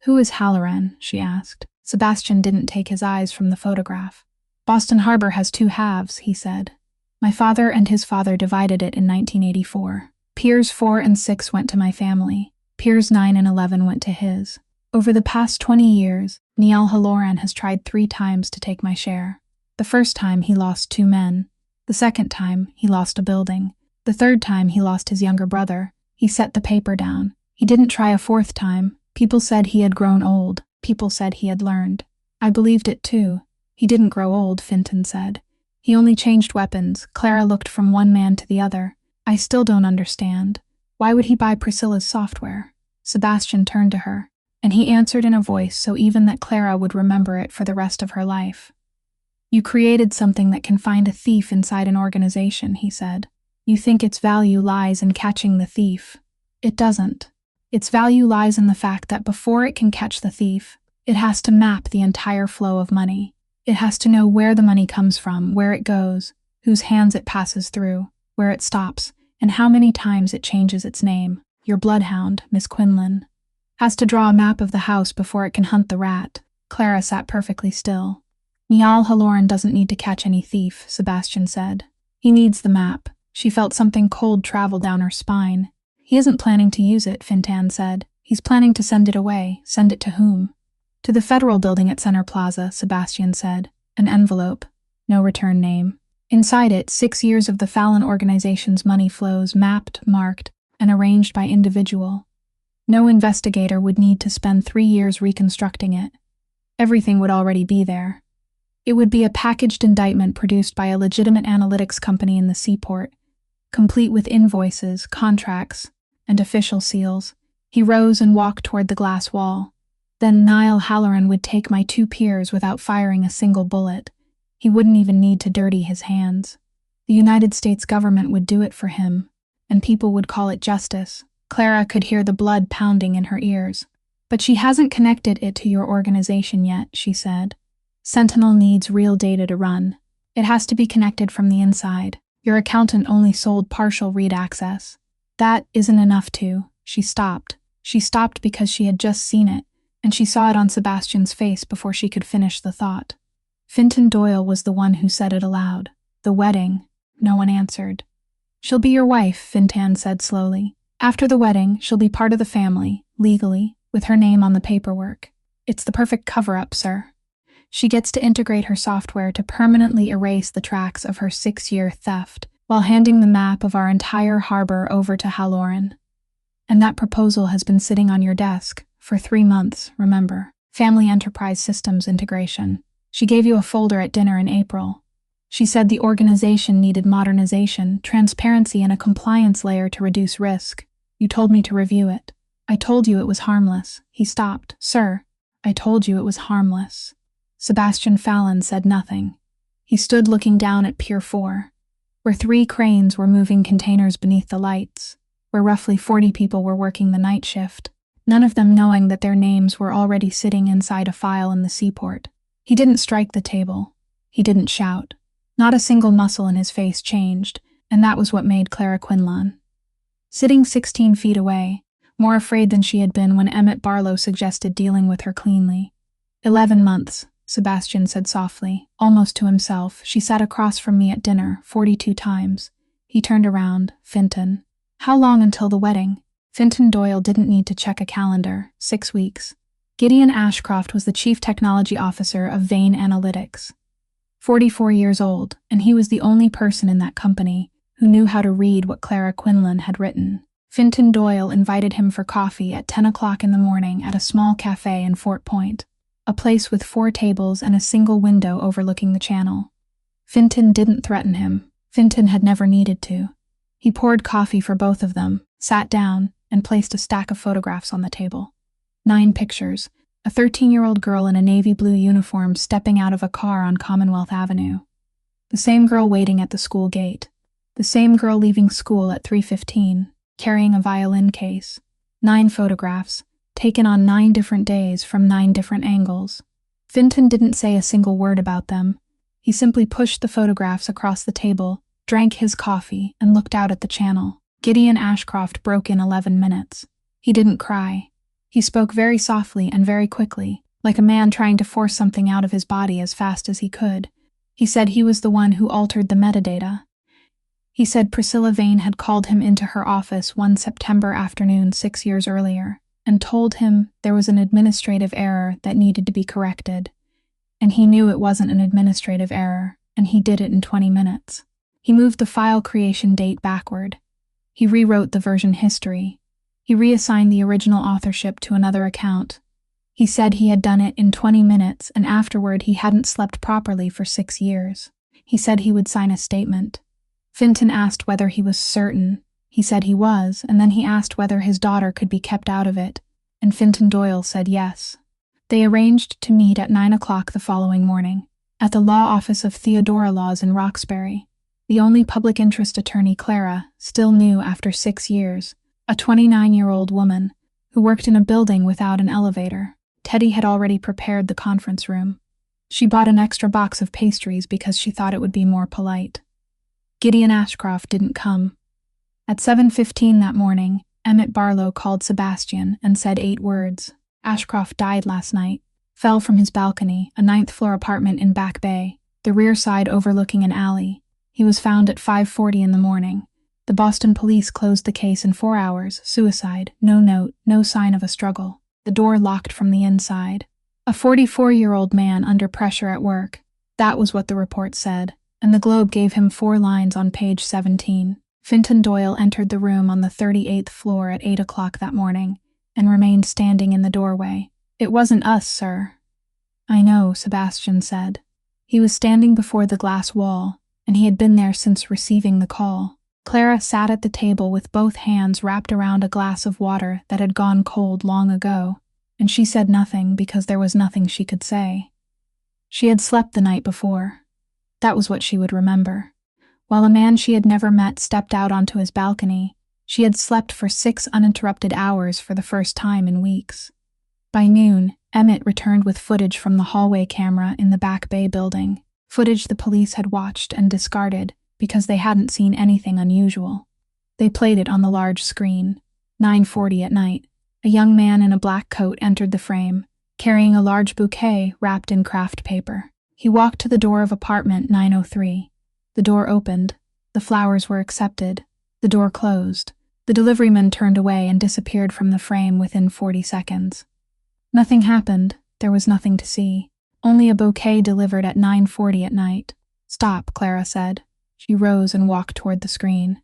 "Who is Halloran?" she asked. Sebastian didn't take his eyes from the photograph. "Boston Harbor has 2 halves," he said. "My father and his father divided it in 1984. Piers 4 and 6 went to my family. Piers 9 and 11 went to his. Over the past 20 years, Neil Halloran has tried 3 times to take my share. The first time he lost 2 men. The second time he lost a building. The third time he lost his younger brother. He set the paper down. He didn't try a 4th time. People said he had grown old. People said he had learned. I believed it too. He didn't grow old," Fintan said. "He only changed weapons." Clara looked from one man to the other. "I still don't understand. Why would he buy Priscilla's software?" Sebastian turned to her, and he answered in a voice so even that Clara would remember it for the rest of her life. "You created something that can find a thief inside an organization," he said. "You think its value lies in catching the thief. It doesn't. Its value lies in the fact that before it can catch the thief, it has to map the entire flow of money. It has to know where the money comes from, where it goes, whose hands it passes through, where it stops, and how many times it changes its name. Your bloodhound, Miss Quinlan, has to draw a map of the house before it can hunt the rat." Clara sat perfectly still. "Niall Halloran doesn't need to catch any thief," Sebastian said. "He needs the map." She felt something cold travel down her spine. "He isn't planning to use it," Fintan said. "He's planning to send it away." "Send it to whom?" "To the Federal Building at Center Plaza," Sebastian said. "An envelope. No return name. Inside it, 6 years of the Fallon organization's money flows, mapped, marked, and arranged by individual. No investigator would need to spend 3 years reconstructing it. Everything would already be there. It would be a packaged indictment produced by a legitimate analytics company in the seaport, complete with invoices, contracts, and official seals. He rose and walked toward the glass wall. Then Niall Halloran would take my 2 peers without firing a single bullet. He wouldn't even need to dirty his hands. The United States government would do it for him, and people would call it justice. Clara could hear the blood pounding in her ears. But she hasn't connected it to your organization yet, she said. Sentinel needs real data to run. It has to be connected from the inside. Your accountant only sold partial read access. That isn't enough to. She stopped. She stopped because she had just seen it, and she saw it on Sebastian's face before she could finish the thought. Fintan Doyle was the one who said it aloud. The wedding. No one answered. She'll be your wife, Fintan said slowly. After the wedding, she'll be part of the family, legally, with her name on the paperwork. It's the perfect cover-up, sir. She gets to integrate her software to permanently erase the tracks of her 6-year theft, while handing the map of our entire harbor over to Halloran. And that proposal has been sitting on your desk for 3 months, remember. Family Enterprise Systems Integration. She gave you a folder at dinner in April. She said the organization needed modernization, transparency, and a compliance layer to reduce risk. You told me to review it. I told you it was harmless. He stopped. Sir, I told you it was harmless. Sebastian Fallon said nothing. He stood looking down at Pier 4, where 3 cranes were moving containers beneath the lights, where roughly 40 people were working the night shift, none of them knowing that their names were already sitting inside a file in the seaport. He didn't strike the table. He didn't shout. Not a single muscle in his face changed, and that was what made Clara Quinlan. Sitting 16 feet away, more afraid than she had been when Emmett Barlow suggested dealing with her cleanly. 11 months, Sebastian said softly, almost to himself. She sat across from me at dinner 42 times. He turned around. Fintan. How long until the wedding? Fintan Doyle didn't need to check a calendar. 6 weeks. Gideon Ashcroft was the chief technology officer of Vane Analytics. 44 years old, and he was the only person in that company who knew how to read what Clara Quinlan had written. Fintan Doyle invited him for coffee at 10 o'clock in the morning at a small cafe in Fort Point, a place with 4 tables and a single window overlooking the channel. Fintan didn't threaten him. Fintan had never needed to. He poured coffee for both of them, sat down, and placed a stack of photographs on the table. 9 pictures. A 13-year-old girl in a navy blue uniform stepping out of a car on Commonwealth Avenue. The same girl waiting at the school gate. The same girl leaving school at 3:15, carrying a violin case. 9 photographs, taken on 9 different days from 9 different angles. Fintan didn't say a single word about them. He simply pushed the photographs across the table, drank his coffee, and looked out at the channel. Gideon Ashcroft broke in 11 minutes. He didn't cry. He spoke very softly and very quickly, like a man trying to force something out of his body as fast as he could. He said he was the one who altered the metadata. He said Priscilla Vane had called him into her office one September afternoon 6 years earlier and told him there was an administrative error that needed to be corrected. And he knew it wasn't an administrative error, and he did it in 20 minutes. He moved the file creation date backward. He rewrote the version history. He reassigned the original authorship to another account. He said he had done it in 20 minutes, and afterward he hadn't slept properly for 6 years. He said he would sign a statement. Fintan asked whether he was certain. He said he was, and then he asked whether his daughter could be kept out of it, and Fintan Doyle said yes. They arranged to meet at 9 o'clock the following morning, at the law office of Theodora Laws in Roxbury. The only public interest attorney Clara still knew after 6 years, a 29-year-old woman who worked in a building without an elevator. Teddy had already prepared the conference room. She bought an extra box of pastries because she thought it would be more polite. Gideon Ashcroft didn't come. At 7:15 that morning, Emmett Barlow called Sebastian and said 8 words. Ashcroft died last night, fell from his balcony, a 9th-floor apartment in Back Bay, the rear side overlooking an alley. He was found at 5:40 in the morning. The Boston police closed the case in 4 hours. Suicide, no note, no sign of a struggle. The door locked from the inside. A 44-year-old man under pressure at work. That was what the report said, and the Globe gave him 4 lines on page 17. Fintan Doyle entered the room on the 38th floor at 8 o'clock that morning, and remained standing in the doorway. It wasn't us, sir. I know, Sebastian said. He was standing before the glass wall, and he had been there since receiving the call. Clara sat at the table with both hands wrapped around a glass of water that had gone cold long ago, and she said nothing because there was nothing she could say. She had slept the night before. That was what she would remember. While a man she had never met stepped out onto his balcony, she had slept for 6 uninterrupted hours for the first time in weeks. By noon, Emmett returned with footage from the hallway camera in the Back Bay building, footage the police had watched and discarded because they hadn't seen anything unusual. They played it on the large screen. 9:40 at night. A young man in a black coat entered the frame, carrying a large bouquet wrapped in craft paper. He walked to the door of apartment 903. The door opened. The flowers were accepted. The door closed. The deliveryman turned away and disappeared from the frame within 40 seconds. Nothing happened. There was nothing to see. Only a bouquet delivered at 9:40 at night. "Stop," Clara said. She rose and walked toward the screen.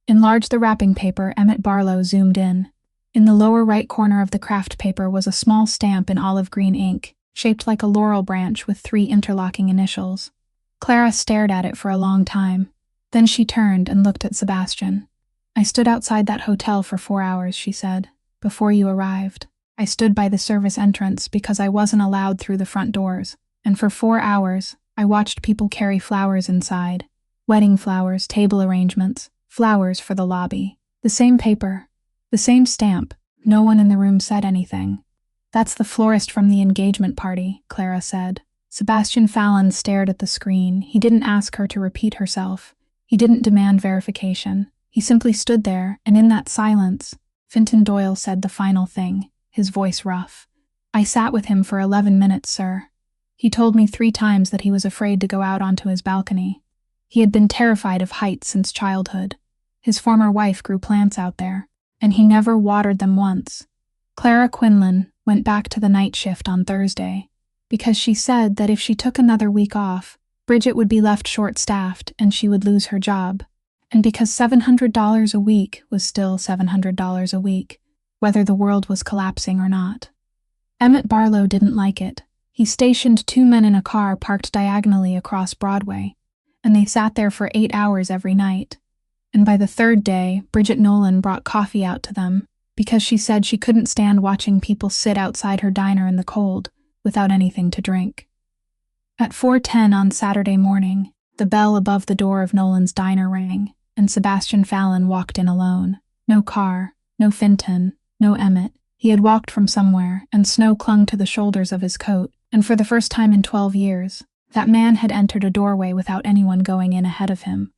Enlarged the wrapping paper, Emmett Barlow zoomed in. In the lower right corner of the craft paper was a small stamp in olive green ink, shaped like a laurel branch with 3 interlocking initials. Clara stared at it for a long time. Then she turned and looked at Sebastian. "I stood outside that hotel for 4 hours," she said, "before you arrived. I stood by the service entrance because I wasn't allowed through the front doors, and for 4 hours, I watched people carry flowers inside. Wedding flowers, table arrangements, flowers for the lobby. The same paper, the same stamp. No one in the room said anything." "That's the florist from the engagement party," Clara said. Sebastian Fallon stared at the screen. He didn't ask her to repeat herself. He didn't demand verification. He simply stood there, and in that silence, Finton Doyle said the final thing, his voice rough. "I sat with him for 11 minutes, sir. He told me 3 times that he was afraid to go out onto his balcony. He had been terrified of heights since childhood. His former wife grew plants out there, and he never watered them once." Clara Quinlan went back to the night shift on Thursday because she said that if she took another week off, Bridget would be left short-staffed and she would lose her job, and because $700 a week was still $700 a week, whether the world was collapsing or not. Emmett Barlow didn't like it. He stationed 2 men in a car parked diagonally across Broadway, and they sat there for 8 hours every night. And by the 3rd day, Bridget Nolan brought coffee out to them because she said she couldn't stand watching people sit outside her diner in the cold without anything to drink. At 4:10 on Saturday morning, the bell above the door of Nolan's diner rang, and Sebastian Fallon walked in alone. No car, no Finton, no Emmett. He had walked from somewhere, and snow clung to the shoulders of his coat, and for the first time in 12 years, that man had entered a doorway without anyone going in ahead of him.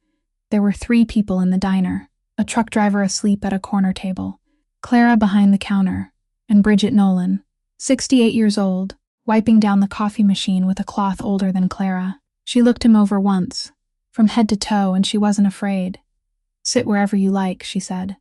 There were 3 people in the diner, a truck driver asleep at a corner table, Clara behind the counter, and Bridget Nolan, 68 years old, wiping down the coffee machine with a cloth older than Clara. She looked him over once, from head to toe, and she wasn't afraid. "Sit wherever you like," she said.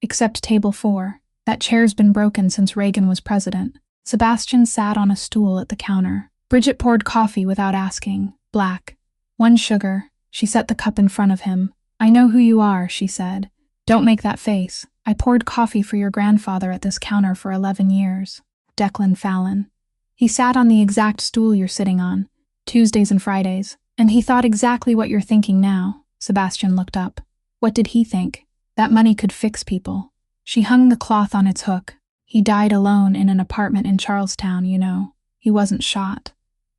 "Except table 4. That chair's been broken since Reagan was president." Sebastian sat on a stool at the counter. Bridget poured coffee without asking, black. 1 sugar. She set the cup in front of him. "I know who you are," she said. "Don't make that face. I poured coffee for your grandfather at this counter for 11 years. Declan Fallon. He sat on the exact stool you're sitting on, Tuesdays and Fridays, and he thought exactly what you're thinking now." Sebastian looked up. What did he think? That money could fix people. She hung the cloth on its hook. "He died alone in an apartment in Charlestown, you know. He wasn't shot.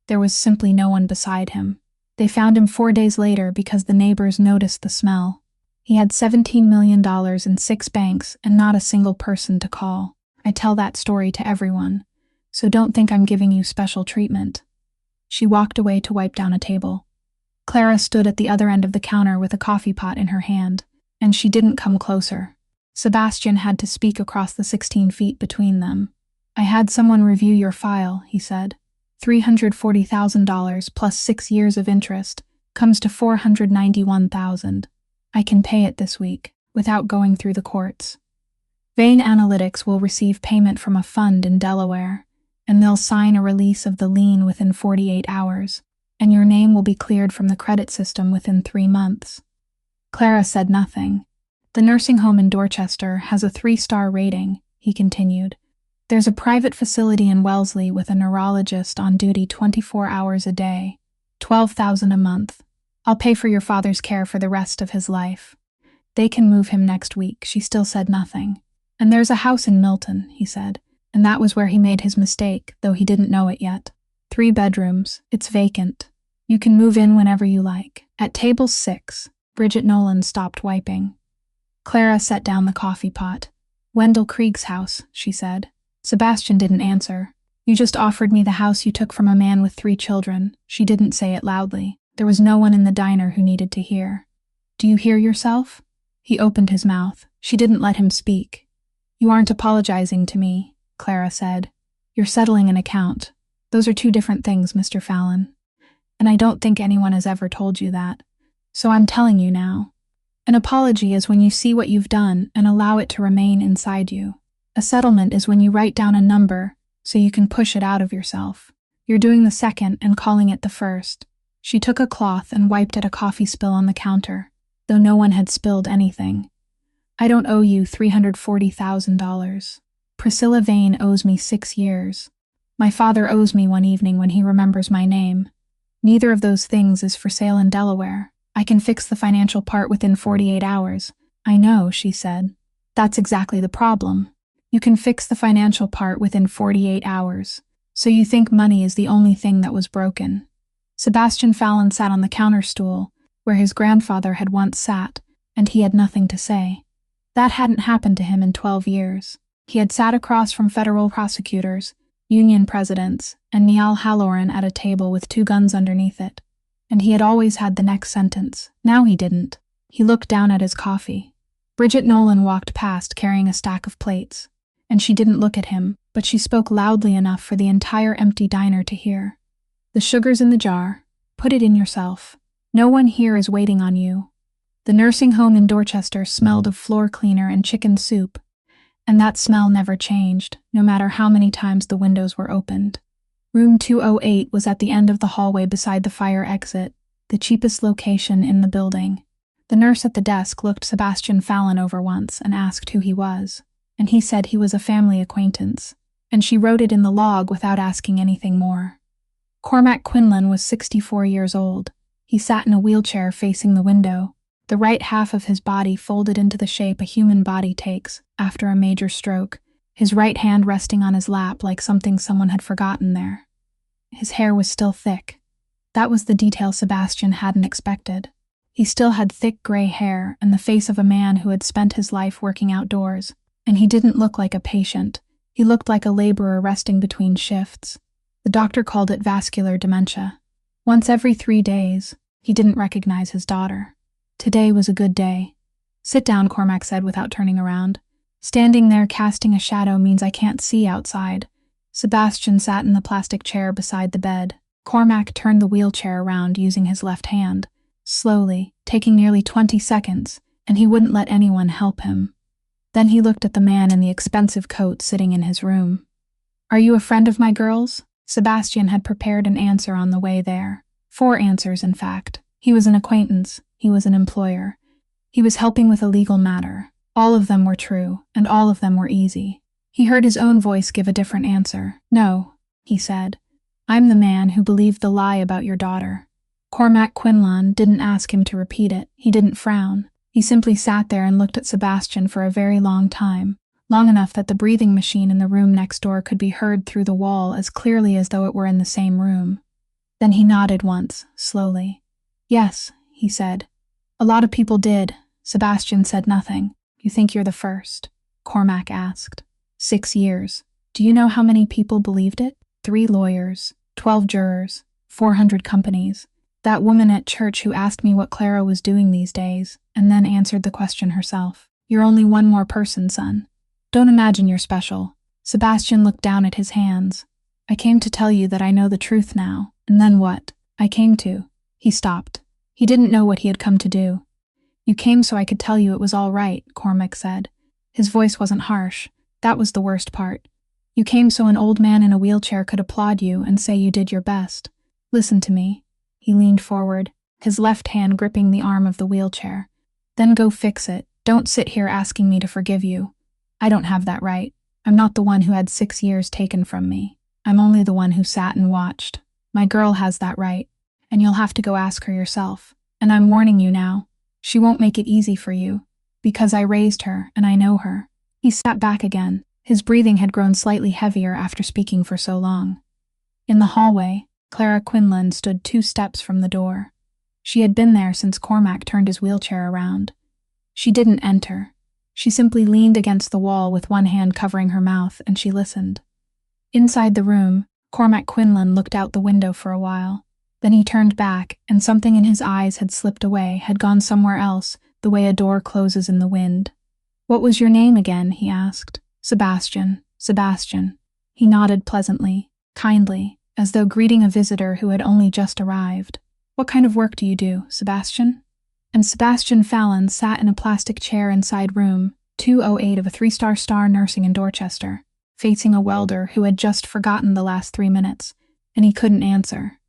There was simply no one beside him. They found him 4 days later because the neighbors noticed the smell. He had $17 million in 6 banks and not a single person to call. I tell that story to everyone, so don't think I'm giving you special treatment." She walked away to wipe down a table. Clara stood at the other end of the counter with a coffee pot in her hand, and she didn't come closer. Sebastian had to speak across the 16 feet between them. "I had someone review your file," he said. $340,000 plus 6 years of interest comes to $491,000. I can pay it this week, without going through the courts. Vane Analytics will receive payment from a fund in Delaware, and they'll sign a release of the lien within 48 hours, and your name will be cleared from the credit system within 3 months. Clara said nothing. "The nursing home in Dorchester has a 3-star rating," he continued. "There's a private facility in Wellesley with a neurologist on duty 24 hours a day, $12,000 a month. I'll pay for your father's care for the rest of his life. They can move him next week. She still said nothing. And there's a house in Milton, he said. And that was where he made his mistake, though he didn't know it yet. 3 bedrooms. It's vacant. You can move in whenever you like. At table 6, Bridget Nolan stopped wiping. Clara set down the coffee pot. Wendell Krieg's house, she said. Sebastian didn't answer. You just offered me the house you took from a man with 3 children. She didn't say it loudly. There was no one in the diner who needed to hear. Do you hear yourself? He opened his mouth. She didn't let him speak. You aren't apologizing to me, Clara said. You're settling an account. Those are 2 different things, Mr. Fallon. And I don't think anyone has ever told you that. So I'm telling you now. An apology is when you see what you've done and allow it to remain inside you. A settlement is when you write down a number so you can push it out of yourself. You're doing the second and calling it the first. She took a cloth and wiped at a coffee spill on the counter, though no one had spilled anything. I don't owe you $340,000. Priscilla Vane owes me 6 years. My father owes me one evening when he remembers my name. Neither of those things is for sale in Delaware. I can fix the financial part within 48 hours. I know, she said. That's exactly the problem. You can fix the financial part within 48 hours. So you think money is the only thing that was broken. Sebastian Fallon sat on the counter stool, where his grandfather had once sat, and he had nothing to say. That hadn't happened to him in 12 years. He had sat across from federal prosecutors, union presidents, and Niall Halloran at a table with 2 guns underneath it. And he had always had the next sentence. Now he didn't. He looked down at his coffee. Bridget Nolan walked past carrying a stack of plates, and she didn't look at him, but she spoke loudly enough for the entire empty diner to hear. The sugar's in the jar. Put it in yourself. No one here is waiting on you. The nursing home in Dorchester smelled of floor cleaner and chicken soup, and that smell never changed, no matter how many times the windows were opened. Room 208 was at the end of the hallway beside the fire exit, the cheapest location in the building. The nurse at the desk looked Sebastian Fallon over once and asked who he was, and he said he was a family acquaintance, and she wrote it in the log without asking anything more. Cormac Quinlan was 64 years old. He sat in a wheelchair facing the window, the right half of his body folded into the shape a human body takes after a major stroke, his right hand resting on his lap like something someone had forgotten there. His hair was still thick. That was the detail Sebastian hadn't expected. He still had thick gray hair and the face of a man who had spent his life working outdoors, and he didn't look like a patient. He looked like a laborer resting between shifts. The doctor called it vascular dementia. Once every 3 days, he didn't recognize his daughter. Today was a good day. Sit down, Cormac said without turning around. Standing there casting a shadow means I can't see outside. Sebastian sat in the plastic chair beside the bed. Cormac turned the wheelchair around using his left hand, slowly, taking nearly 20 seconds, and he wouldn't let anyone help him. Then he looked at the man in the expensive coat sitting in his room. Are you a friend of my girl's? Sebastian had prepared an answer on the way there. 4 answers, in fact. He was an acquaintance. He was an employer. He was helping with a legal matter. All of them were true, and all of them were easy. He heard his own voice give a different answer. No, he said. I'm the man who believed the lie about your daughter. Cormac Quinlan didn't ask him to repeat it. He didn't frown. He simply sat there and looked at Sebastian for a very long time, long enough that the breathing machine in the room next door could be heard through the wall as clearly as though it were in the same room. Then he nodded once, slowly. Yes, he said. A lot of people did. Sebastian said nothing. You think you're the first? Cormac asked. 6 years. Do you know how many people believed it? 3 lawyers, 12 jurors, 400 companies. That woman at church who asked me what Clara was doing these days, and then answered the question herself. You're only one more person, son. Don't imagine you're special. Sebastian looked down at his hands. I came to tell you that I know the truth now. And then what? I came to. He stopped. He didn't know what he had come to do. You came so I could tell you it was all right, Cormac said. His voice wasn't harsh. That was the worst part. You came so an old man in a wheelchair could applaud you and say you did your best. Listen to me. He leaned forward, his left hand gripping the arm of the wheelchair. Then go fix it. Don't sit here asking me to forgive you. I don't have that right. I'm not the one who had 6 years taken from me. I'm only the one who sat and watched. My girl has that right, and you'll have to go ask her yourself. And I'm warning you now. She won't make it easy for you. Because I raised her, and I know her." He sat back again. His breathing had grown slightly heavier after speaking for so long. In the hallway, Clara Quinlan stood 2 steps from the door. She had been there since Cormac turned his wheelchair around. She didn't enter. She simply leaned against the wall with one hand covering her mouth, and she listened. Inside the room, Cormac Quinlan looked out the window for a while. Then he turned back, and something in his eyes had slipped away, had gone somewhere else, the way a door closes in the wind. "What was your name again?" he asked. "Sebastian. Sebastian." He nodded pleasantly, kindly, as though greeting a visitor who had only just arrived. "What kind of work do you do, Sebastian?" And Sebastian Fallon sat in a plastic chair inside room 208 of a 3-star nursing in Dorchester, facing a welder who had just forgotten the last 3 minutes, and he couldn't answer.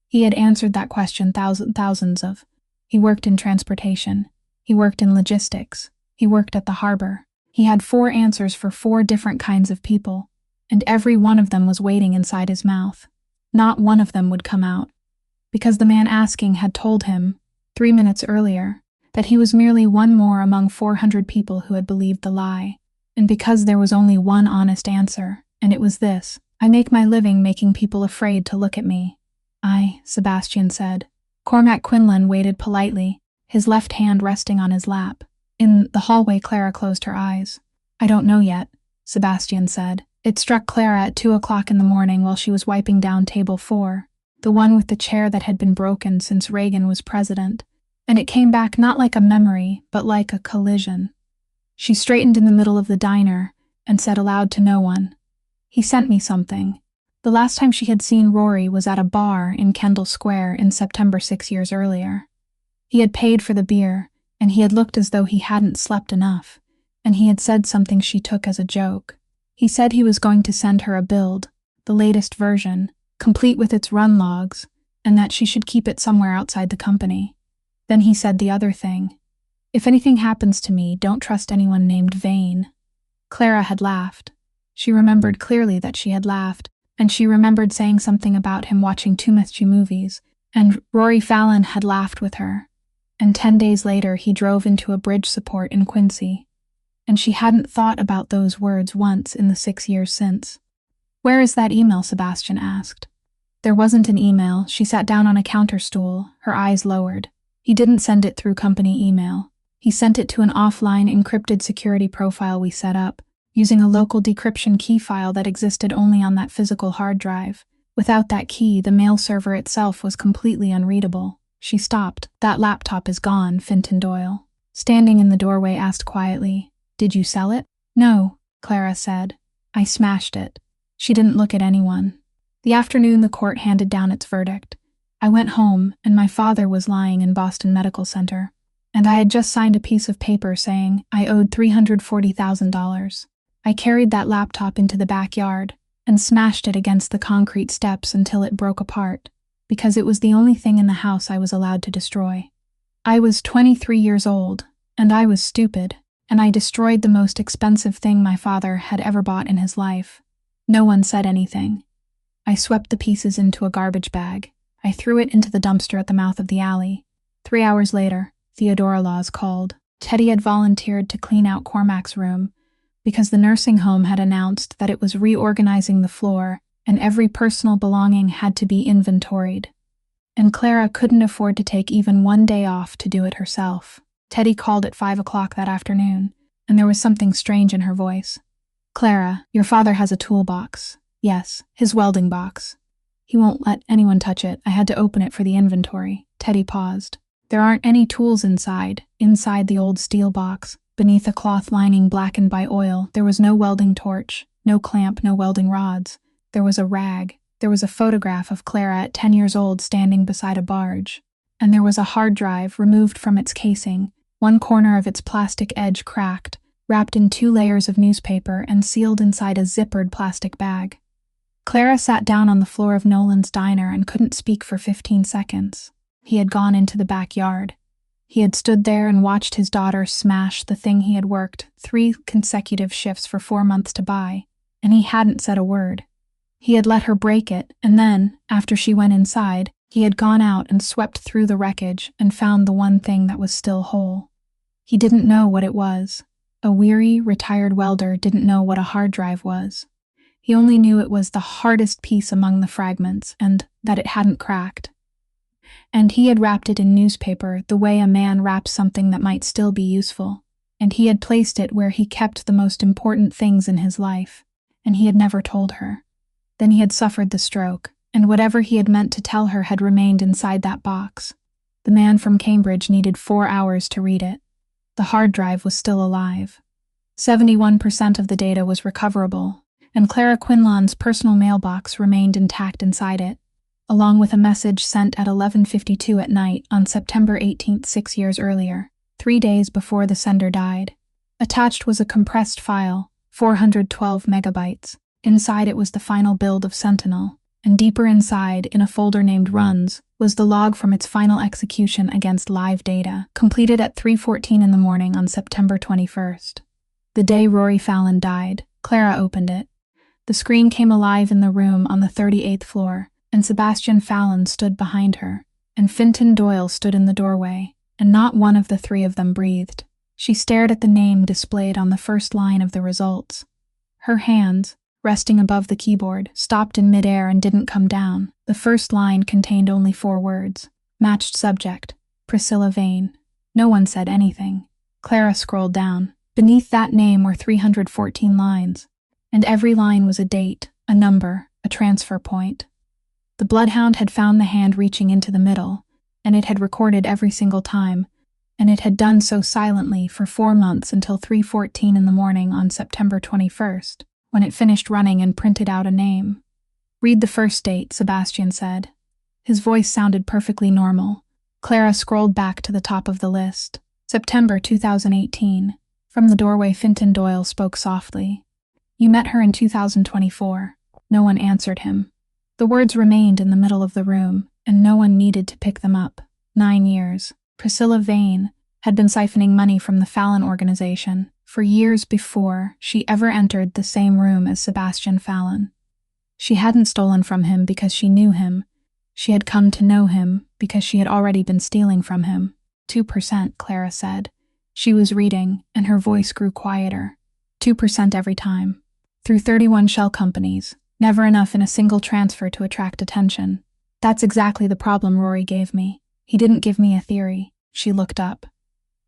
He had answered that question thousands of. He worked in transportation. He worked in logistics. He worked at the harbor. He had 4 answers for 4 different kinds of people, and every one of them was waiting inside his mouth. Not one of them would come out, because the man asking had told him, 3 minutes earlier, that he was merely one more among 400 people who had believed the lie, and because there was only one honest answer, and it was this: "I make my living making people afraid to look at me." Sebastian said. Cormac Quinlan waited politely, his left hand resting on his lap. In the hallway, Clara closed her eyes. "I don't know yet," Sebastian said. It struck Clara at 2 o'clock in the morning while she was wiping down table 4, the one with the chair that had been broken since Reagan was president, and it came back not like a memory, but like a collision. She straightened in the middle of the diner and said aloud to no one, "He sent me something." The last time she had seen Rory was at a bar in Kendall Square in September 6 years earlier. He had paid for the beer, and he had looked as though he hadn't slept enough, and he had said something she took as a joke. He said he was going to send her a build, the latest version, complete with its run logs, and that she should keep it somewhere outside the company. Then he said the other thing: "If anything happens to me, don't trust anyone named Vane." Clara had laughed. She remembered clearly that she had laughed, and she remembered saying something about him watching too much movies, and Rory Fallon had laughed with her. And 10 days later he drove into a bridge support in Quincy. And she hadn't thought about those words once in the 6 years since. "Where is that email?" Sebastian asked. There wasn't an email. She sat down on a counter stool, her eyes lowered. He didn't send it through company email. He sent it to an offline encrypted security profile we set up, using a local decryption key file that existed only on that physical hard drive. Without that key, the mail server itself was completely unreadable. She stopped. "That laptop is gone," Finton Doyle, standing in the doorway, asked quietly. "Did you sell it?" "No," Clara said. "I smashed it." She didn't look at anyone. The afternoon the court handed down its verdict. I went home, and my father was lying in Boston Medical Center, and I had just signed a piece of paper saying I owed $340,000. I carried that laptop into the backyard and smashed it against the concrete steps until it broke apart, because it was the only thing in the house I was allowed to destroy. I was 23 years old, and I was stupid, and I destroyed the most expensive thing my father had ever bought in his life. No one said anything. I swept the pieces into a garbage bag. I threw it into the dumpster at the mouth of the alley. 3 hours later, Theodora Laws called. Teddy had volunteered to clean out Cormac's room, because the nursing home had announced that it was reorganizing the floor and every personal belonging had to be inventoried. And Clara couldn't afford to take even 1 day off to do it herself. Teddy called at 5 o'clock that afternoon, and there was something strange in her voice. "Clara, your father has a toolbox." "Yes, his welding box. He won't let anyone touch it. I had to open it for the inventory." Teddy paused. "There aren't any tools inside the old steel box. Beneath a cloth lining blackened by oil, there was no welding torch, no clamp, no welding rods. There was a rag. There was a photograph of Clara at 10 years old standing beside a barge. And there was a hard drive removed from its casing, one corner of its plastic edge cracked, wrapped in 2 layers of newspaper and sealed inside a zippered plastic bag." Clara sat down on the floor of Nolan's diner and couldn't speak for 15 seconds. He had gone into the backyard. He had stood there and watched his daughter smash the thing he had worked 3 consecutive shifts for 4 months to buy, and he hadn't said a word. He had let her break it, and then, after she went inside, he had gone out and swept through the wreckage and found the one thing that was still whole. He didn't know what it was. A weary, retired welder didn't know what a hard drive was. He only knew it was the hardest piece among the fragments and that it hadn't cracked. And he had wrapped it in newspaper the way a man wraps something that might still be useful. And he had placed it where he kept the most important things in his life. And he had never told her. Then he had suffered the stroke, and whatever he had meant to tell her had remained inside that box. The man from Cambridge needed 4 hours to read it. The hard drive was still alive. 71% of the data was recoverable, and Clara Quinlan's personal mailbox remained intact inside it, along with a message sent at 11:52 at night on September 18th, 6 years earlier, 3 days before the sender died. Attached was a compressed file, 412 megabytes. Inside it was the final build of Sentinel, and deeper inside, in a folder named Runs, was the log from its final execution against live data, completed at 3:14 in the morning on September 21st. The day Rory Fallon died, Clara opened it. The screen came alive in the room on the 38th floor, and Sebastian Fallon stood behind her, and Fintan Doyle stood in the doorway, and not one of the three of them breathed. She stared at the name displayed on the first line of the results. Her hands, resting above the keyboard, stopped in midair and didn't come down. The first line contained only 4 words. Matched subject, Priscilla Vane. No one said anything. Clara scrolled down. Beneath that name were 314 lines, and every line was a date, a number, a transfer point. The bloodhound had found the hand reaching into the middle, and it had recorded every single time, and it had done so silently for 4 months until 3:14 in the morning on September 21st, when it finished running and printed out a name. "Read the first date," Sebastian said. His voice sounded perfectly normal. Clara scrolled back to the top of the list. September 2018. From the doorway, Fintan Doyle spoke softly. "You met her in 2024. No one answered him. The words remained in the middle of the room, and no one needed to pick them up. 9 years. Priscilla Vane had been siphoning money from the Fallon organization for years before she ever entered the same room as Sebastian Fallon. She hadn't stolen from him because she knew him. She had come to know him because she had already been stealing from him. 2%, Clara said. She was reading, and her voice grew quieter. 2% every time. Through 31 shell companies. Never enough in a single transfer to attract attention. That's exactly the problem Rory gave me. He didn't give me a theory." She looked up.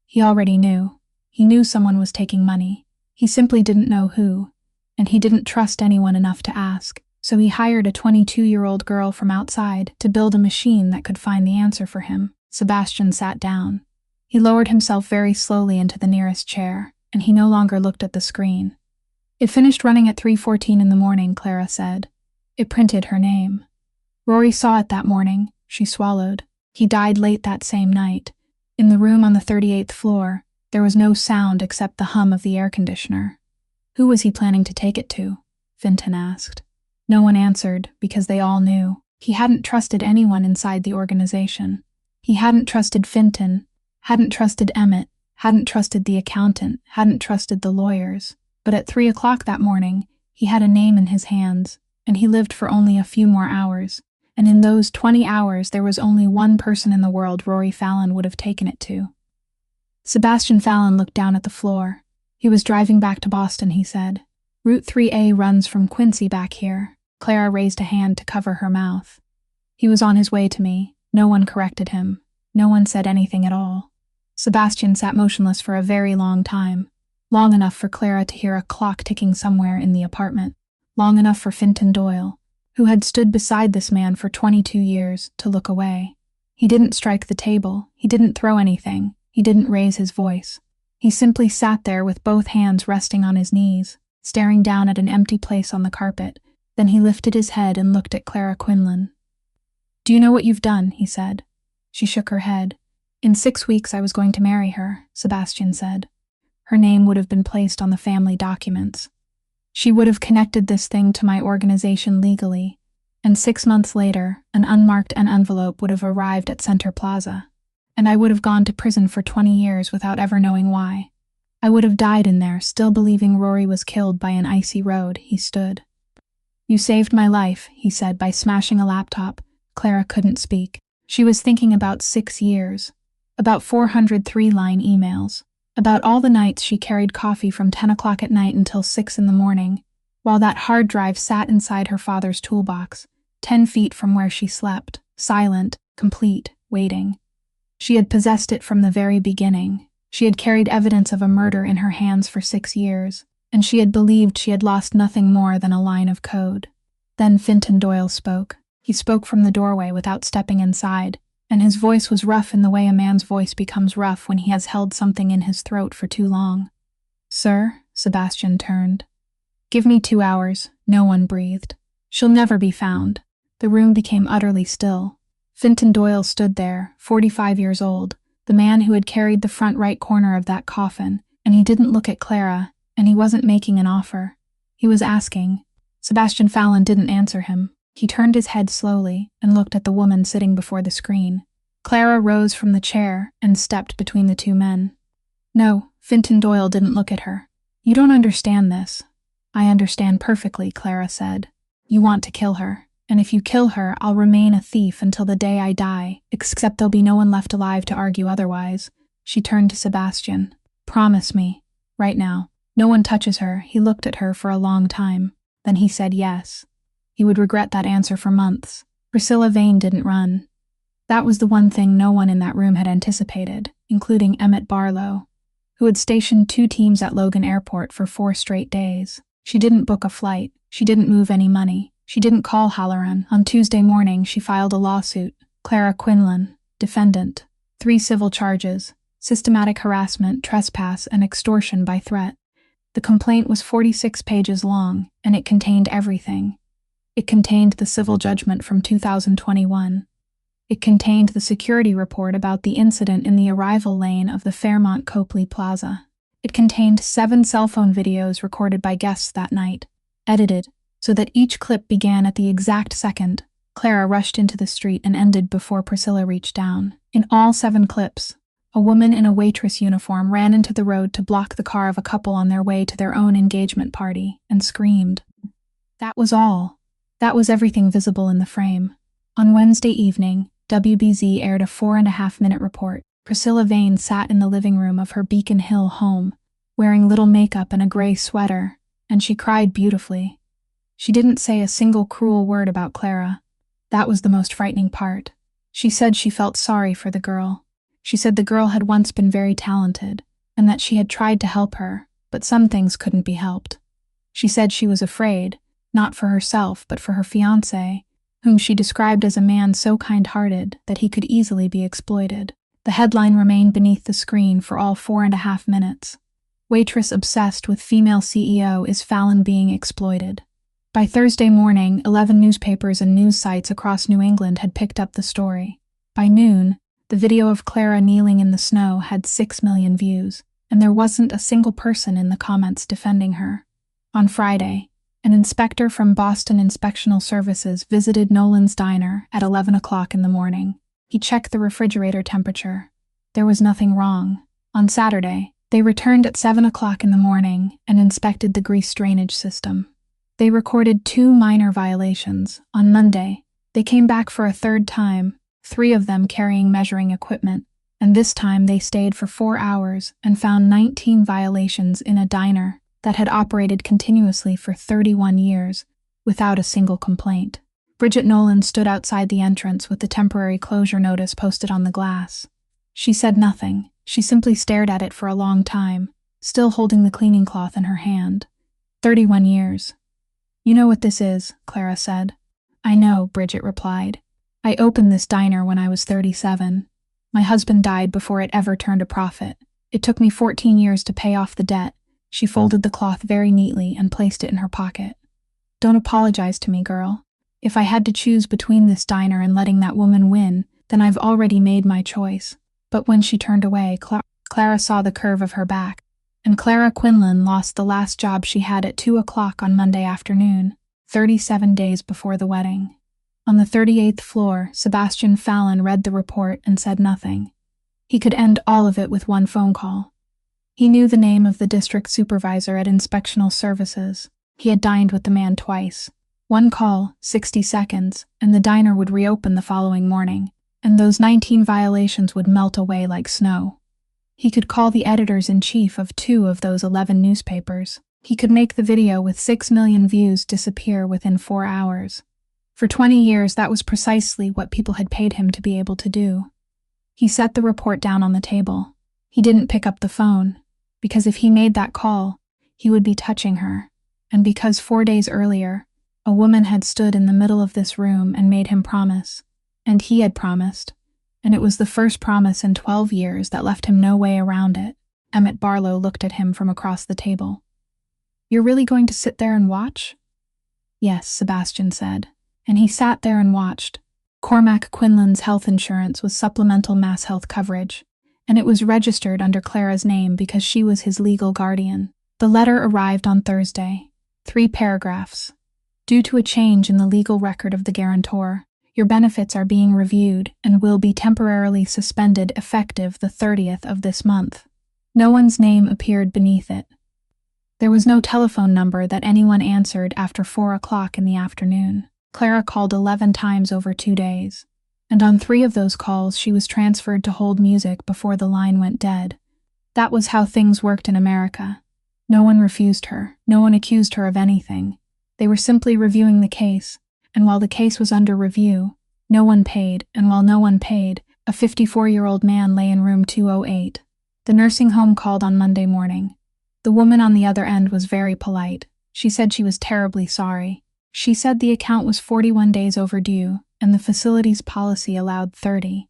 He already knew. He knew someone was taking money. He simply didn't know who, and he didn't trust anyone enough to ask, so he hired a 22-year-old girl from outside to build a machine that could find the answer for him. Sebastian sat down. He lowered himself very slowly into the nearest chair, and he no longer looked at the screen. "It finished running at 3:14 in the morning," Clara said. "It printed her name. Rory saw it that morning." She swallowed. "He died late that same night. In the room on the 38th floor, there was no sound except the hum of the air conditioner." "Who was he planning to take it to?" Fintan asked. No one answered, because they all knew. He hadn't trusted anyone inside the organization. He hadn't trusted Fintan, hadn't trusted Emmett, hadn't trusted the accountant, hadn't trusted the lawyers. But at 3 o'clock that morning, he had a name in his hands, and he lived for only a few more hours. And in those 20 hours, there was only one person in the world Rory Fallon would have taken it to. Sebastian Fallon looked down at the floor. He was driving back to Boston, he said. "Route 3A runs from Quincy back here." Clara raised a hand to cover her mouth. "He was on his way to me. No one corrected him. No one said anything at all." Sebastian sat motionless for a very long time. Long enough for Clara to hear a clock ticking somewhere in the apartment. Long enough for Fintan Doyle, who had stood beside this man for 22 years, to look away. He didn't strike the table. He didn't throw anything. He didn't raise his voice. He simply sat there with both hands resting on his knees, staring down at an empty place on the carpet. Then he lifted his head and looked at Clara Quinlan. "Do you know what you've done?" he said. She shook her head. "In 6 weeks I was going to marry her," Sebastian said. Her name would have been placed on the family documents. She would have connected this thing to my organization legally, and 6 months later, an unmarked envelope would have arrived at Center Plaza, and I would have gone to prison for 20 years without ever knowing why. I would have died in there, still believing Rory was killed by an icy road. He stood. "You saved my life," he said by smashing a laptop. Clara couldn't speak. She was thinking about 6 years, about 403 line emails. About all the nights she carried coffee from 10 o'clock at night until 6 in the morning, while that hard drive sat inside her father's toolbox, 10 feet from where she slept, silent, complete, waiting. She had possessed it from the very beginning. She had carried evidence of a murder in her hands for 6 years, and she had believed she had lost nothing more than a line of code. Then Fintan Doyle spoke. He spoke from the doorway without stepping inside, and his voice was rough in the way a man's voice becomes rough when he has held something in his throat for too long. "Sir?" Sebastian turned. "Give me 2 hours." No one breathed. "She'll never be found." The room became utterly still. Fintan Doyle stood there, 45 years old, the man who had carried the front right corner of that coffin, and he didn't look at Clara, and he wasn't making an offer. He was asking. Sebastian Fallon didn't answer him. He turned his head slowly and looked at the woman sitting before the screen. Clara rose from the chair and stepped between the two men. "No," Fintan Doyle didn't look at her. "You don't understand this." "I understand perfectly," Clara said. "You want to kill her. And if you kill her, I'll remain a thief until the day I die, except there'll be no one left alive to argue otherwise." She turned to Sebastian. "Promise me. Right now. No one touches her." He looked at her for a long time. Then he said yes. He would regret that answer for months. Priscilla Vane didn't run. That was the one thing no one in that room had anticipated, including Emmett Barlow, who had stationed 2 teams at Logan Airport for 4 straight days. She didn't book a flight. She didn't move any money. She didn't call Halloran. On Tuesday morning, she filed a lawsuit. Clara Quinlan, defendant. 3 civil charges: systematic harassment, trespass, and extortion by threat. The complaint was 46 pages long, and it contained everything. It contained the civil judgment from 2021. It contained the security report about the incident in the arrival lane of the Fairmont Copley Plaza. It contained 7 cell phone videos recorded by guests that night, edited so that each clip began at the exact second Clara rushed into the street and ended before Priscilla reached down. In all 7 clips, a woman in a waitress uniform ran into the road to block the car of a couple on their way to their own engagement party and screamed. That was all. That was everything visible in the frame. On Wednesday evening, WBZ aired a 4.5-minute report. Priscilla Vane sat in the living room of her Beacon Hill home, wearing little makeup and a gray sweater, and she cried beautifully. She didn't say a single cruel word about Clara. That was the most frightening part. She said she felt sorry for the girl. She said the girl had once been very talented, and that she had tried to help her, but some things couldn't be helped. She said she was afraid, not for herself but for her fiancé, whom she described as a man so kind-hearted that he could easily be exploited. The headline remained beneath the screen for all 4.5 minutes. Waitress obsessed with female CEO is Fallon being exploited. By Thursday morning, 11 newspapers and news sites across New England had picked up the story. By noon, the video of Clara kneeling in the snow had 6 million views, and there wasn't a single person in the comments defending her. On Friday, an inspector from Boston Inspectional Services visited Nolan's diner at 11 o'clock in the morning. He checked the refrigerator temperature. There was nothing wrong. On Saturday, they returned at 7 o'clock in the morning and inspected the grease drainage system. They recorded 2 minor violations. On Monday, they came back for a 3rd time, 3 of them carrying measuring equipment, and this time they stayed for 4 hours and found 19 violations in a diner that had operated continuously for 31 years without a single complaint. Bridget Nolan stood outside the entrance with the temporary closure notice posted on the glass. She said nothing. She simply stared at it for a long time, still holding the cleaning cloth in her hand. 31 years. "You know what this is," Clara said. "I know," Bridget replied. "I opened this diner when I was 37. My husband died before it ever turned a profit. It took me 14 years to pay off the debt." She folded the cloth very neatly and placed it in her pocket. "Don't apologize to me, girl. If I had to choose between this diner and letting that woman win, then I've already made my choice." But when she turned away, Clara saw the curve of her back. And Clara Quinlan lost the last job she had at 2 o'clock on Monday afternoon, 37 days before the wedding. On the 38th floor, Sebastian Fallon read the report and said nothing. He could end all of it with one phone call. He knew the name of the district supervisor at Inspectional Services. He had dined with the man twice. One call, 60 seconds, and the diner would reopen the following morning, and those 19 violations would melt away like snow. He could call the editors-in-chief of 2 of those 11 newspapers. He could make the video with 6 million views disappear within 4 hours. For 20 years, that was precisely what people had paid him to be able to do. He set the report down on the table. He didn't pick up the phone, because if he made that call, he would be touching her, and because 4 days earlier, a woman had stood in the middle of this room and made him promise, and he had promised, and it was the first promise in 12 years that left him no way around it. Emmett Barlow looked at him from across the table. "You're really going to sit there and watch?" "Yes," Sebastian said, and he sat there and watched. Cormac Quinlan's health insurance was supplemental mass health coverage, and it was registered under Clara's name because she was his legal guardian. The letter arrived on Thursday. 3 paragraphs. Due to a change in the legal record of the guarantor, your benefits are being reviewed and will be temporarily suspended effective the 30th of this month. No one's name appeared beneath it. There was no telephone number that anyone answered after 4 o'clock in the afternoon. Clara called 11 times over 2 days, and on 3 of those calls she was transferred to hold music before the line went dead. That was how things worked in America. No one refused her, no one accused her of anything. They were simply reviewing the case, and while the case was under review, no one paid, and while no one paid, a 54-year-old man lay in room 208. The nursing home called on Monday morning. The woman on the other end was very polite. She said she was terribly sorry. She said the account was 41 days overdue, and the facility's policy allowed 30.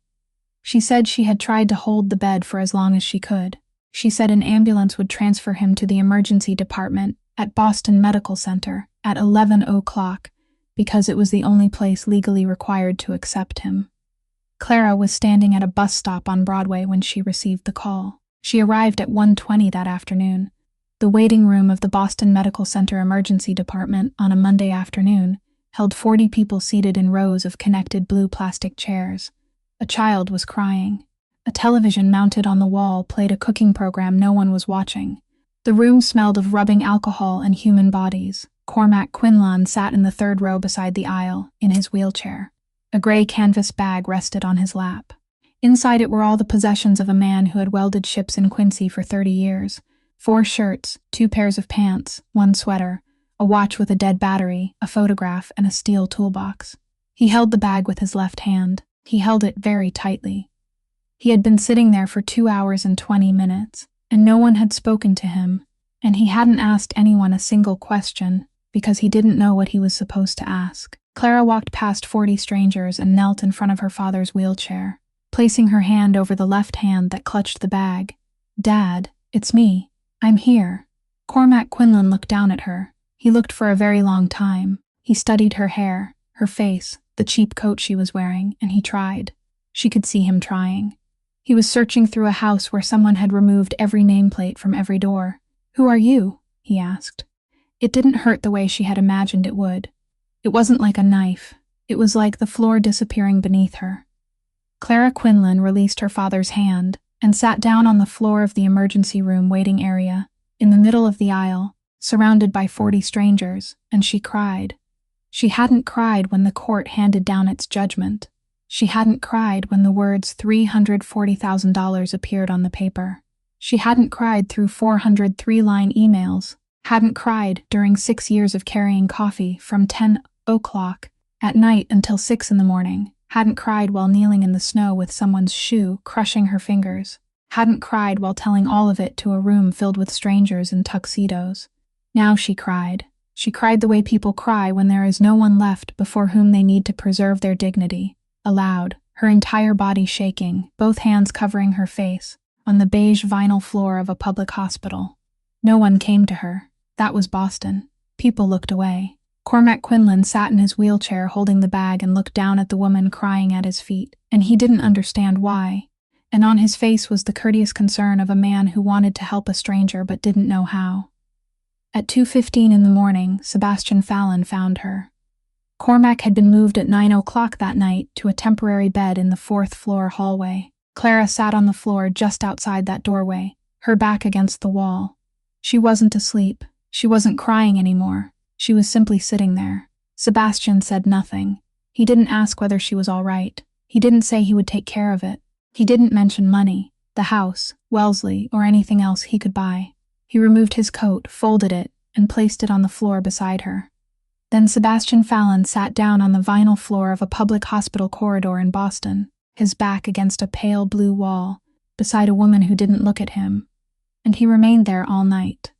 She said she had tried to hold the bed for as long as she could. She said an ambulance would transfer him to the emergency department at Boston Medical Center at 11 o'clock because it was the only place legally required to accept him. Clara was standing at a bus stop on Broadway when she received the call. She arrived at 1:20 that afternoon. The waiting room of the Boston Medical Center Emergency Department on a Monday afternoon held 40 people seated in rows of connected blue plastic chairs. A child was crying. A television mounted on the wall played a cooking program no one was watching. The room smelled of rubbing alcohol and human bodies. Cormac Quinlan sat in the 3rd row beside the aisle, in his wheelchair. A gray canvas bag rested on his lap. Inside it were all the possessions of a man who had welded ships in Quincy for 30 years. 4 shirts, 2 pairs of pants, 1 sweater, a watch with a dead battery, a photograph, and a steel toolbox. He held the bag with his left hand. He held it very tightly. He had been sitting there for 2 hours and 20 minutes, and no one had spoken to him, and he hadn't asked anyone a single question because he didn't know what he was supposed to ask. Clara walked past 40 strangers and knelt in front of her father's wheelchair, placing her hand over the left hand that clutched the bag. "Dad, it's me. I'm here." Cormac Quinlan looked down at her. He looked for a very long time. He studied her hair, her face, the cheap coat she was wearing, and he tried. She could see him trying. He was searching through a house where someone had removed every nameplate from every door. "Who are you?" he asked. It didn't hurt the way she had imagined it would. It wasn't like a knife. It was like the floor disappearing beneath her. Clara Quinlan released her father's hand and sat down on the floor of the emergency room waiting area, in the middle of the aisle, surrounded by 40 strangers, and she cried. She hadn't cried when the court handed down its judgment. She hadn't cried when the words $340,000 appeared on the paper. She hadn't cried through 400 3-line emails, hadn't cried during 6 years of carrying coffee from 10 o'clock at night until 6 in the morning, hadn't cried while kneeling in the snow with someone's shoe crushing her fingers, hadn't cried while telling all of it to a room filled with strangers in tuxedos. Now she cried. She cried the way people cry when there is no one left before whom they need to preserve their dignity, aloud, her entire body shaking, both hands covering her face, on the beige vinyl floor of a public hospital. No one came to her. That was Boston. People looked away. Cormac Quinlan sat in his wheelchair holding the bag and looked down at the woman crying at his feet, and he didn't understand why. And on his face was the courteous concern of a man who wanted to help a stranger but didn't know how. At 2:15 in the morning, Sebastian Fallon found her. Cormac had been moved at 9 o'clock that night to a temporary bed in the 4th-floor hallway. Clara sat on the floor just outside that doorway, her back against the wall. She wasn't asleep. She wasn't crying anymore. She was simply sitting there. Sebastian said nothing. He didn't ask whether she was all right. He didn't say he would take care of it. He didn't mention money. the house, Wellesley, or anything else he could buy. He removed his coat, folded it, and placed it on the floor beside her. Then Sebastian Fallon sat down on the vinyl floor of a public hospital corridor in Boston, his back against a pale blue wall, beside a woman who didn't look at him. And he remained there all night.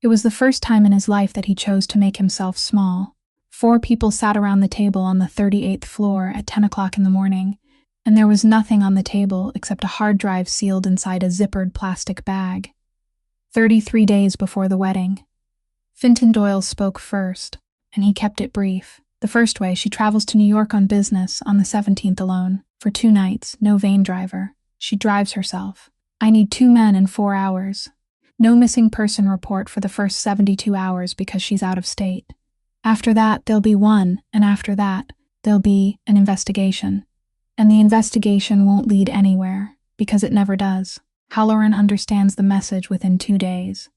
It was the first time in his life that he chose to make himself small. 4 people sat around the table on the 38th floor at 10 o'clock in the morning, and there was nothing on the table except a hard drive sealed inside a zippered plastic bag. 33 days before the wedding. Fintan Doyle spoke first, and he kept it brief. The first way, she travels to New York on business on the 17th alone. For 2 nights, no van driver. She drives herself. I need 2 men in 4 hours. No missing person report for the first 72 hours because she's out of state. After that, there'll be one, and after that, there'll be an investigation. And the investigation won't lead anywhere, because it never does. Halloran understands the message within 2 days.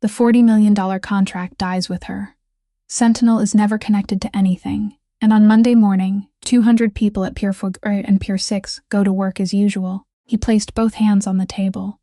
The $40 million contract dies with her. Sentinel is never connected to anything, and on Monday morning, 200 people at Pier 4 and Pier 6 go to work as usual. He placed both hands on the table.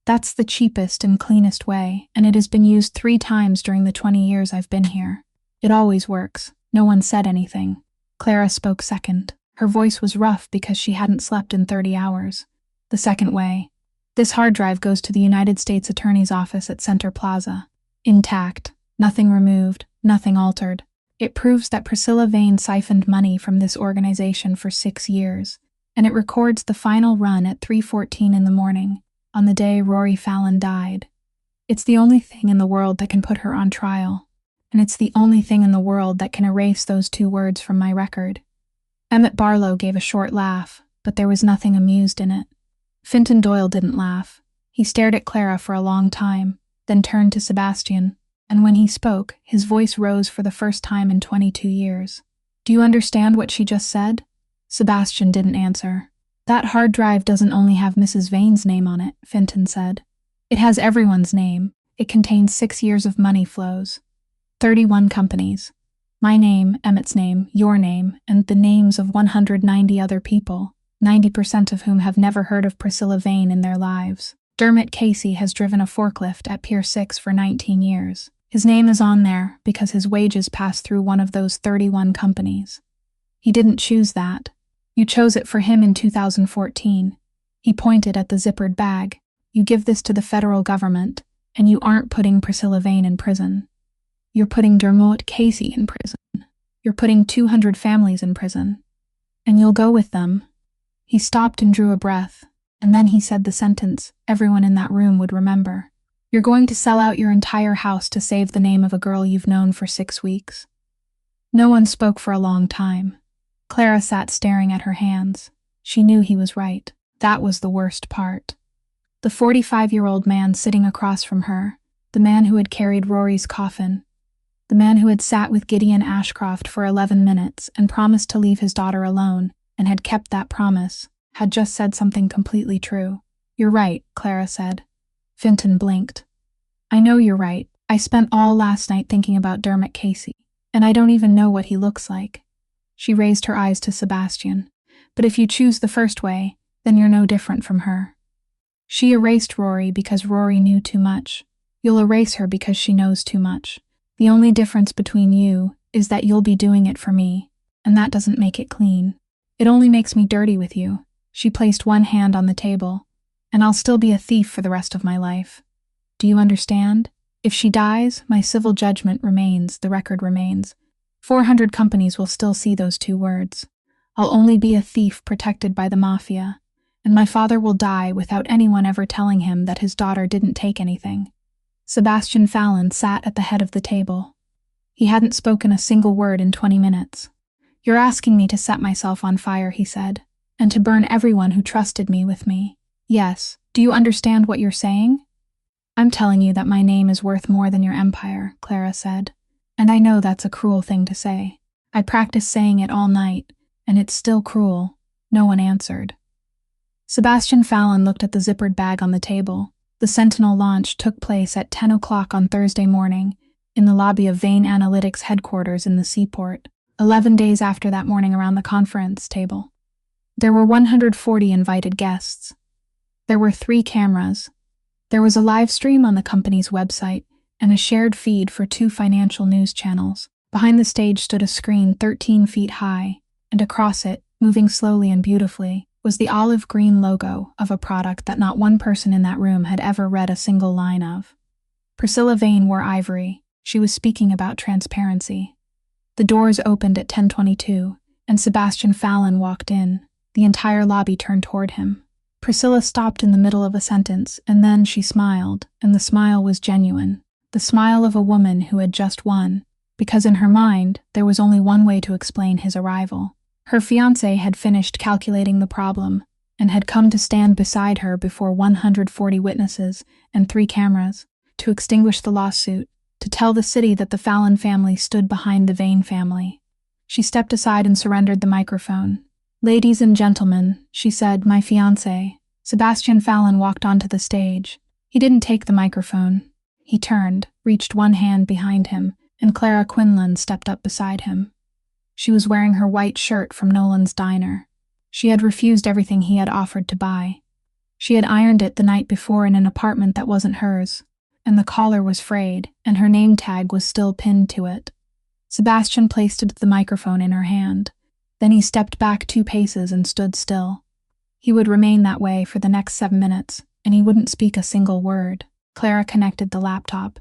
That's the cheapest and cleanest way, and it has been used 3 times during the 20 years I've been here. It always works. No one said anything. Clara spoke second. Her voice was rough because she hadn't slept in 30 hours. The second way. This hard drive goes to the United States Attorney's Office at Center Plaza. Intact. Nothing removed. Nothing altered. It proves that Priscilla Vane siphoned money from this organization for 6 years, and it records the final run at 3:14 in the morning, on the day Rory Fallon died. It's the only thing in the world that can put her on trial, and it's the only thing in the world that can erase those 2 words from my record. Emmett Barlow gave a short laugh, but there was nothing amused in it. Fintan Doyle didn't laugh. He stared at Clara for a long time, then turned to Sebastian, and when he spoke, his voice rose for the first time in 22 years. Do you understand what she just said? Sebastian didn't answer. That hard drive doesn't only have Mrs. Vane's name on it, Fintan said. It has everyone's name. It contains 6 years of money flows. 31 companies. My name, Emmett's name, your name, and the names of 190 other people, 90% of whom have never heard of Priscilla Vane in their lives. Dermot Casey has driven a forklift at Pier 6 for 19 years. His name is on there because his wages pass through one of those 31 companies. He didn't choose that. You chose it for him in 2014. He pointed at the zippered bag. You give this to the federal government, and you aren't putting Priscilla Vane in prison. You're putting Dermot Casey in prison. You're putting 200 families in prison. And you'll go with them. He stopped and drew a breath, and then he said the sentence everyone in that room would remember. You're going to sell out your entire house to save the name of a girl you've known for 6 weeks. No one spoke for a long time. Clara sat staring at her hands. She knew he was right. That was the worst part. The 45-year-old man sitting across from her, the man who had carried Rory's coffin, the man who had sat with Gideon Ashcroft for 11 minutes and promised to leave his daughter alone, and had kept that promise, had just said something completely true. You're right, Clara said. Fintan blinked. I know you're right. I spent all last night thinking about Dermot Casey, and I don't even know what he looks like. She raised her eyes to Sebastian. But if you choose the first way, then you're no different from her. She erased Rory because Rory knew too much. You'll erase her because she knows too much. The only difference between you is that you'll be doing it for me, and that doesn't make it clean. It only makes me dirty with you. She placed one hand on the table. And I'll still be a thief for the rest of my life. Do you understand? If she dies, my civil judgment remains, the record remains. 400 companies will still see those 2 words. I'll only be a thief protected by the Mafia, and my father will die without anyone ever telling him that his daughter didn't take anything. Sebastian Fallon sat at the head of the table. He hadn't spoken a single word in 20 minutes. You're asking me to set myself on fire, he said, and to burn everyone who trusted me with me. Yes. Do you understand what you're saying? I'm telling you that my name is worth more than your empire, Clara said. And I know that's a cruel thing to say. I practiced saying it all night, and it's still cruel. No one answered. Sebastian Fallon looked at the zippered bag on the table. The Sentinel launch took place at 10 o'clock on Thursday morning, in the lobby of Vane Analytics headquarters in the seaport, 11 days after that morning around the conference table. There were 140 invited guests. There were 3 cameras. There was a live stream on the company's website and a shared feed for 2 financial news channels. Behind the stage stood a screen 13 feet high, and across it, moving slowly and beautifully, was the olive green logo of a product that not one person in that room had ever read a single line of. Priscilla Vane wore ivory. She was speaking about transparency. The doors opened at 10:22, and Sebastian Fallon walked in. The entire lobby turned toward him. Priscilla stopped in the middle of a sentence, and then she smiled, and the smile was genuine. The smile of a woman who had just won, because in her mind, there was only one way to explain his arrival. Her fiancé had finished calculating the problem, and had come to stand beside her before 140 witnesses and 3 cameras, to extinguish the lawsuit, to tell the city that the Fallon family stood behind the Vane family. She stepped aside and surrendered the microphone. "Ladies and gentlemen," she said, "my fiancé." Sebastian Fallon walked onto the stage. He didn't take the microphone. He turned, reached one hand behind him, and Clara Quinlan stepped up beside him. She was wearing her white shirt from Nolan's diner. She had refused everything he had offered to buy. She had ironed it the night before in an apartment that wasn't hers, and the collar was frayed, and her name tag was still pinned to it. Sebastian placed the microphone in her hand. Then he stepped back 2 paces and stood still. He would remain that way for the next 7 minutes, and he wouldn't speak a single word. Clara connected the laptop.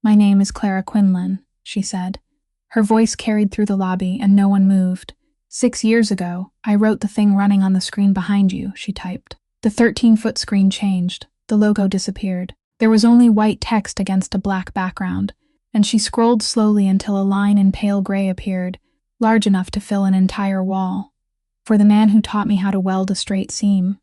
"My name is Clara Quinlan," she said. Her voice carried through the lobby, and no one moved. "6 years ago, I wrote the thing running on the screen behind you," she typed. The 13-foot screen changed. The logo disappeared. There was only white text against a black background, and she scrolled slowly until a line in pale gray appeared, large enough to fill an entire wall. "For the man who taught me how to weld a straight seam."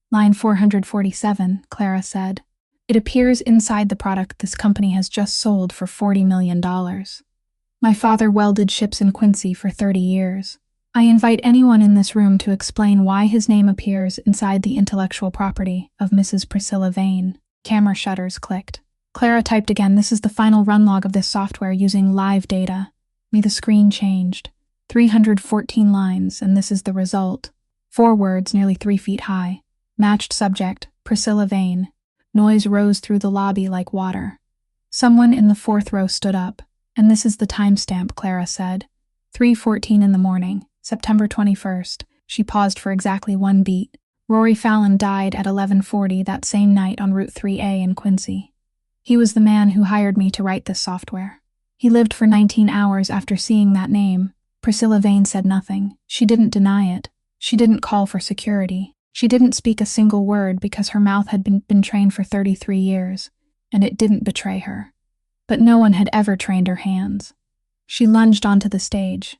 Line 447, Clara said. "It appears inside the product this company has just sold for $40 million. My father welded ships in Quincy for 30 years. I invite anyone in this room to explain why his name appears inside the intellectual property of Mrs. Priscilla Vane." Camera shutters clicked. Clara typed again, "This is the final run log of this software using live data." The screen changed. 314 lines, and this is the result. 4 words nearly 3 feet high. Matched subject, Priscilla Vane. Noise rose through the lobby like water. Someone in the 4th row stood up. "And this is the timestamp," Clara said. 3:14 in the morning, September 21st. She paused for exactly 1 beat. Rory Fallon died at 11:40 that same night on Route 3A in Quincy. He was the man who hired me to write this software. He lived for 19 hours after seeing that name. Priscilla Vane said nothing. She didn't deny it. She didn't call for security. She didn't speak a single word because her mouth had been trained for 33 years, and it didn't betray her. But no one had ever trained her hands. She lunged onto the stage.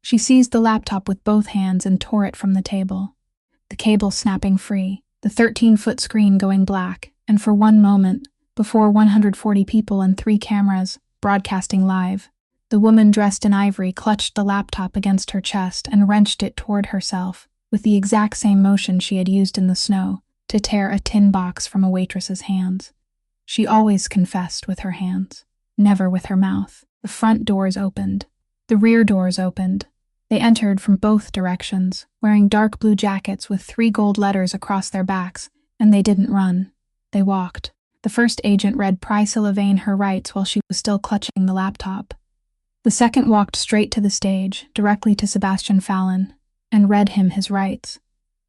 She seized the laptop with both hands and tore it from the table. The cable snapping free, the 13-foot screen going black, and for one moment, before 140 people and 3 cameras, broadcasting live, the woman dressed in ivory clutched the laptop against her chest and wrenched it toward herself, with the exact same motion she had used in the snow to tear a tin box from a waitress's hands. She always confessed with her hands, never with her mouth. The front doors opened. The rear doors opened. They entered from both directions, wearing dark blue jackets with 3 gold letters across their backs, and they didn't run. They walked. The first agent read Priscilla Vane her rights while she was still clutching the laptop. The second walked straight to the stage, directly to Sebastian Fallon, and read him his rights.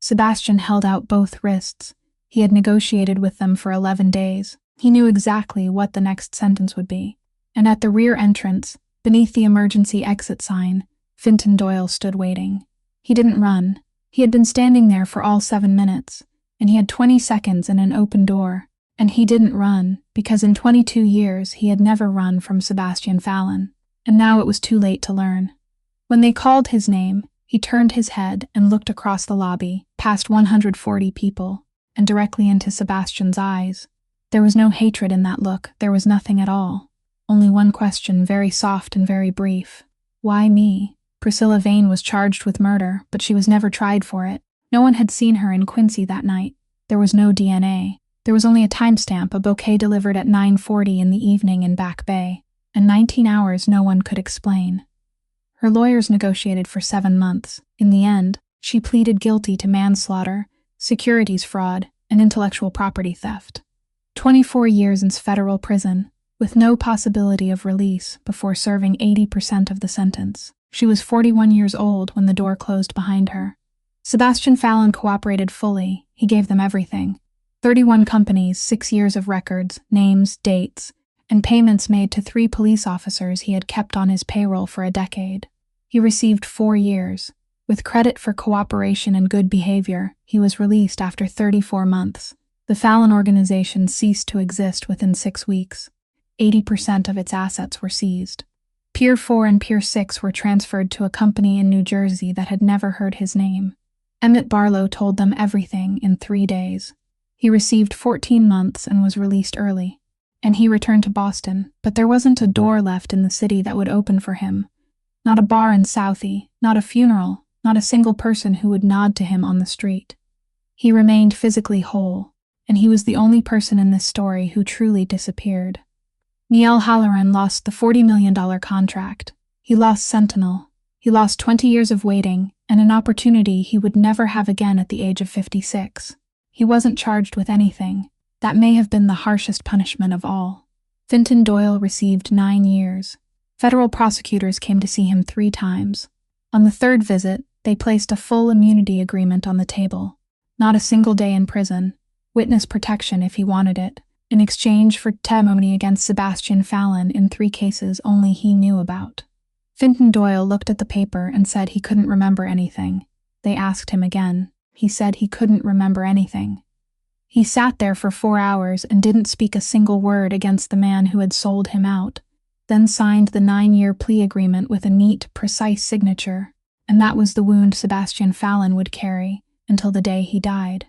Sebastian held out both wrists. He had negotiated with them for 11 days. He knew exactly what the next sentence would be. And at the rear entrance, beneath the emergency exit sign, Finton Doyle stood waiting. He didn't run. He had been standing there for all 7 minutes, and he had 20 seconds and an open door. And he didn't run, because in 22 years he had never run from Sebastian Fallon. And now it was too late to learn. When they called his name, he turned his head and looked across the lobby, past 140 people, and directly into Sebastian's eyes. There was no hatred in that look. There was nothing at all. Only one question, very soft and very brief. Why me? Priscilla Vane was charged with murder, but she was never tried for it. No one had seen her in Quincy that night. There was no DNA. There was only a timestamp, a bouquet delivered at 9:40 in the evening in Back Bay, and 19 hours no one could explain. Her lawyers negotiated for 7 months. In the end, she pleaded guilty to manslaughter, securities fraud, and intellectual property theft. 24 years in federal prison, with no possibility of release before serving 80% of the sentence. She was 41 years old when the door closed behind her. Sebastian Fallon cooperated fully. He gave them everything. 31 companies, 6 years of records, names, dates, and payments made to 3 police officers he had kept on his payroll for a decade. He received 4 years. With credit for cooperation and good behavior, he was released after 34 months. The Fallon organization ceased to exist within 6 weeks. 80% of its assets were seized. Pier 4 and Pier 6 were transferred to a company in New Jersey that had never heard his name. Emmett Barlow told them everything in 3 days. He received 14 months and was released early. And he returned to Boston, but there wasn't a door left in the city that would open for him. Not a bar in Southie, not a funeral, not a single person who would nod to him on the street. He remained physically whole, and he was the only person in this story who truly disappeared. Niall Halloran lost the $40 million contract. He lost Sentinel. He lost 20 years of waiting and an opportunity he would never have again at the age of 56. He wasn't charged with anything. That may have been the harshest punishment of all. Fintan Doyle received 9 years. Federal prosecutors came to see him 3 times. On the 3rd visit, they placed a full immunity agreement on the table. Not a single day in prison. Witness protection if he wanted it, in exchange for testimony against Sebastian Fallon in 3 cases only he knew about. Fintan Doyle looked at the paper and said he couldn't remember anything. They asked him again. He said he couldn't remember anything. He sat there for 4 hours and didn't speak a single word against the man who had sold him out, then signed the 9-year plea agreement with a neat, precise signature, and that was the wound Sebastian Fallon would carry until the day he died.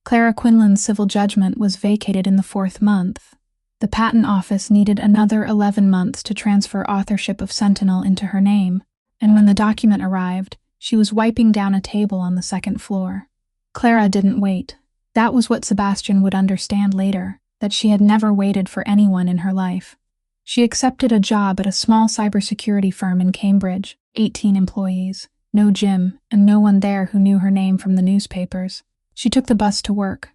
Clara Quinlan's civil judgment was vacated in the 4th month. The Patent Office needed another 11 months to transfer authorship of Sentinel into her name, and when the document arrived, she was wiping down a table on the 2nd floor. Clara didn't wait. That was what Sebastian would understand later, that she had never waited for anyone in her life. She accepted a job at a small cybersecurity firm in Cambridge, 18 employees, no gym, and no one there who knew her name from the newspapers. She took the bus to work.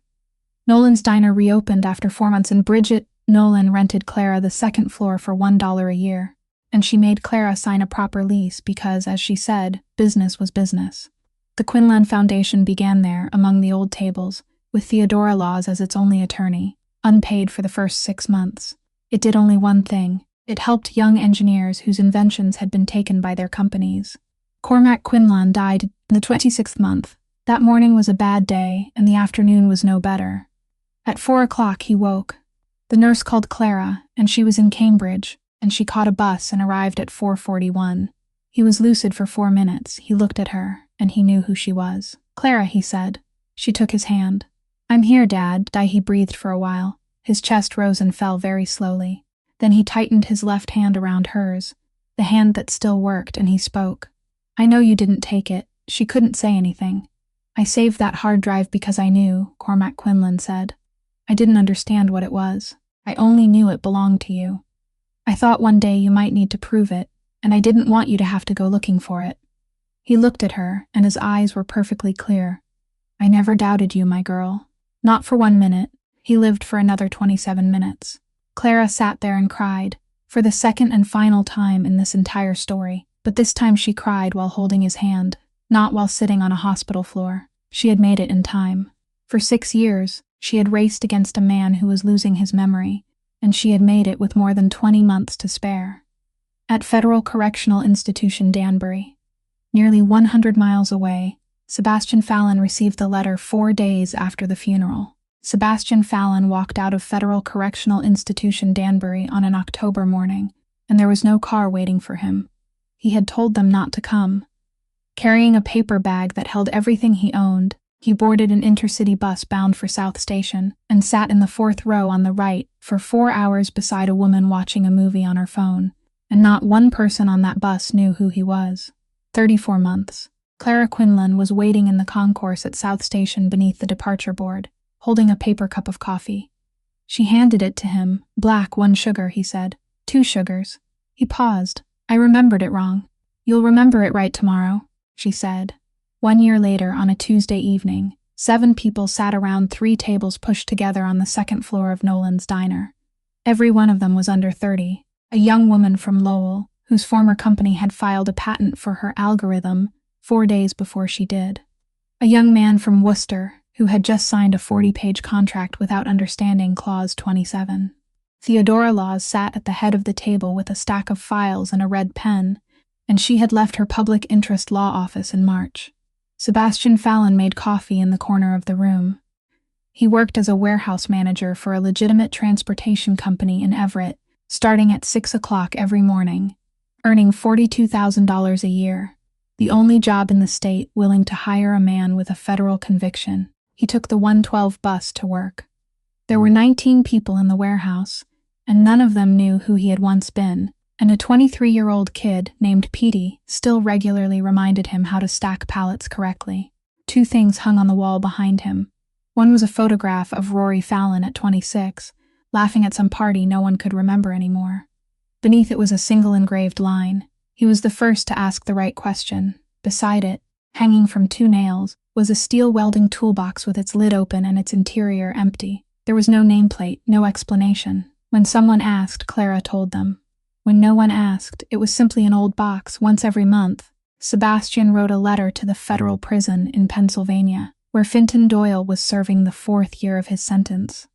Nolan's Diner reopened after 4 months and Bridget Nolan rented Clara the 2nd floor for $1 a year, and she made Clara sign a proper lease because, as she said, business was business. The Quinlan Foundation began there, among the old tables, with Theodora Laws as its only attorney, unpaid for the first 6 months. It did only one thing. It helped young engineers whose inventions had been taken by their companies. Cormac Quinlan died in the 26th month. That morning was a bad day, and the afternoon was no better. At 4 o'clock he woke. The nurse called Clara, and she was in Cambridge, and she caught a bus and arrived at 4:41. He was lucid for 4 minutes. He looked at her, and he knew who she was. "Clara," he said. She took his hand. "I'm here, Dad." He breathed for a while. His chest rose and fell very slowly. Then he tightened his left hand around hers, the hand that still worked, and he spoke. "I know you didn't take it." She couldn't say anything. "I saved that hard drive because I knew," Cormac Quinlan said. "I didn't understand what it was. I only knew it belonged to you. I thought one day you might need to prove it, and I didn't want you to have to go looking for it." He looked at her, and his eyes were perfectly clear. "I never doubted you, my girl. Not for 1 minute." He lived for another 27 minutes. Clara sat there and cried, for the second and final time in this entire story, but this time she cried while holding his hand, not while sitting on a hospital floor. She had made it in time. For 6 years, she had raced against a man who was losing his memory, and she had made it with more than 20 months to spare. At Federal Correctional Institution Danbury, nearly 100 miles away, Sebastian Fallon received the letter 4 days after the funeral. Sebastian Fallon walked out of Federal Correctional Institution Danbury on an October morning, and there was no car waiting for him. He had told them not to come. Carrying a paper bag that held everything he owned, he boarded an intercity bus bound for South Station and sat in the 4th row on the right for 4 hours beside a woman watching a movie on her phone, and not one person on that bus knew who he was. 34 months. Clara Quinlan was waiting in the concourse at South Station beneath the departure board, holding a paper cup of coffee. She handed it to him. "Black, 1 sugar," he said. "2 sugars." He paused. "I remembered it wrong." "You'll remember it right tomorrow," she said. 1 year later, on a Tuesday evening, 7 people sat around 3 tables pushed together on the second floor of Nolan's diner. Every one of them was under 30. A young woman from Lowell, whose former company had filed a patent for her algorithm 4 days before she did. A young man from Worcester, who had just signed a 40-page contract without understanding Clause 27. Theodora Laws sat at the head of the table with a stack of files and a red pen, and she had left her public interest law office in March. Sebastian Fallon made coffee in the corner of the room. He worked as a warehouse manager for a legitimate transportation company in Everett, starting at 6 o'clock every morning, earning $42,000 a year, the only job in the state willing to hire a man with a federal conviction. He took the 112 bus to work. There were 19 people in the warehouse, and none of them knew who he had once been, and a 23-year-old kid named Petey still regularly reminded him how to stack pallets correctly. 2 things hung on the wall behind him. One was a photograph of Rory Fallon at 26, laughing at some party no one could remember anymore. Beneath it was a single engraved line. He was the first to ask the right question. Beside it, hanging from 2 nails, was a steel welding toolbox with its lid open and its interior empty. There was no nameplate, no explanation. When someone asked, Clara told them. When no one asked, it was simply an old box. Once every month, Sebastian wrote a letter to the federal prison in Pennsylvania, where Fintan Doyle was serving the 4th year of his sentence.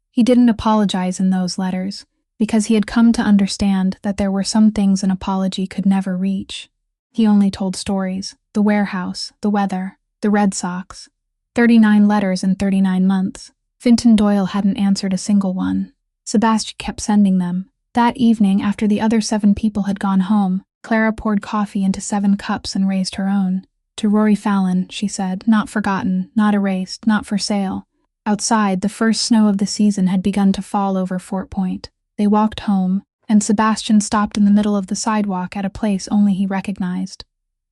He didn't apologize in those letters, because he had come to understand that there were some things an apology could never reach. He only told stories: the warehouse, the weather, the Red Sox. 39 letters in 39 months. Fintan Doyle hadn't answered a single one. Sebastian kept sending them. That evening, after the other 7 people had gone home, Clara poured coffee into 7 cups and raised her own. To Rory Fallon, she said, not forgotten, not erased, not for sale. Outside, the first snow of the season had begun to fall over Fort Point. They walked home, and Sebastian stopped in the middle of the sidewalk at a place only he recognized.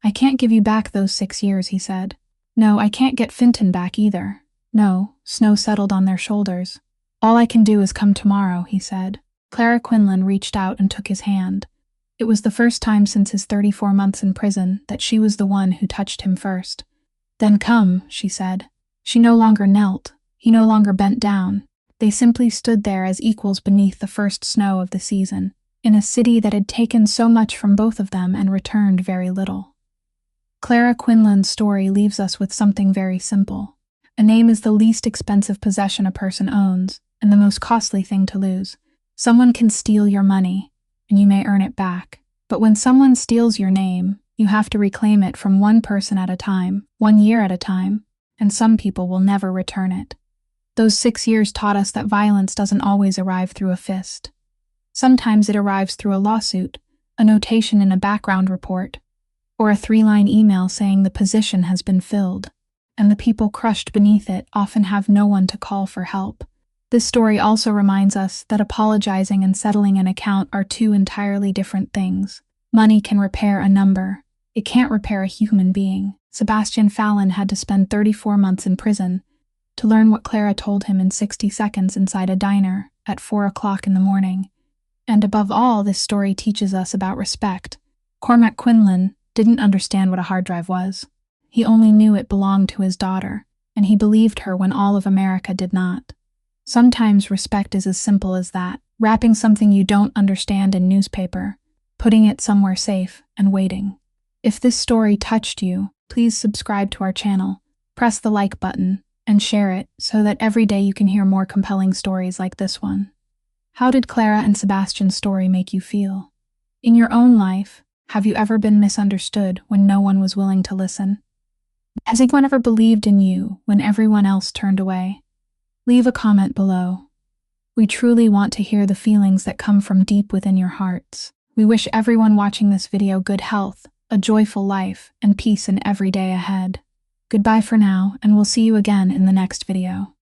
I can't give you back those 6 years, he said. No, I can't get Fintan back either. No, snow settled on their shoulders. All I can do is come tomorrow, he said. Clara Quinlan reached out and took his hand. It was the first time since his 34 months in prison that she was the one who touched him first. Then come, she said. She no longer knelt. He no longer bent down. They simply stood there as equals beneath the first snow of the season, in a city that had taken so much from both of them and returned very little. Clara Quinlan's story leaves us with something very simple. A name is the least expensive possession a person owns, and the most costly thing to lose. Someone can steal your money, and you may earn it back. But when someone steals your name, you have to reclaim it from one person at a time, 1 year at a time, and some people will never return it. Those 6 years taught us that violence doesn't always arrive through a fist. Sometimes it arrives through a lawsuit, a notation in a background report, or a 3-line email saying the position has been filled, and the people crushed beneath it often have no one to call for help. This story also reminds us that apologizing and settling an account are 2 entirely different things. Money can repair a number. It can't repair a human being. Sebastian Fallon had to spend 34 months in prison to learn what Clara told him in 60 seconds inside a diner at 4 o'clock in the morning. And above all, this story teaches us about respect. Cormac Quinlan didn't understand what a hard drive was. He only knew it belonged to his daughter, and he believed her when all of America did not. Sometimes respect is as simple as that, wrapping something you don't understand in newspaper, putting it somewhere safe, and waiting. If this story touched you, please subscribe to our channel, press the like button, and share it so that every day you can hear more compelling stories like this one. How did Clara and Sebastian's story make you feel? In your own life, have you ever been misunderstood when no one was willing to listen? Has anyone ever believed in you when everyone else turned away? Leave a comment below. We truly want to hear the feelings that come from deep within your hearts. We wish everyone watching this video good health, a joyful life, and peace in every day ahead. Goodbye for now, and we'll see you again in the next video.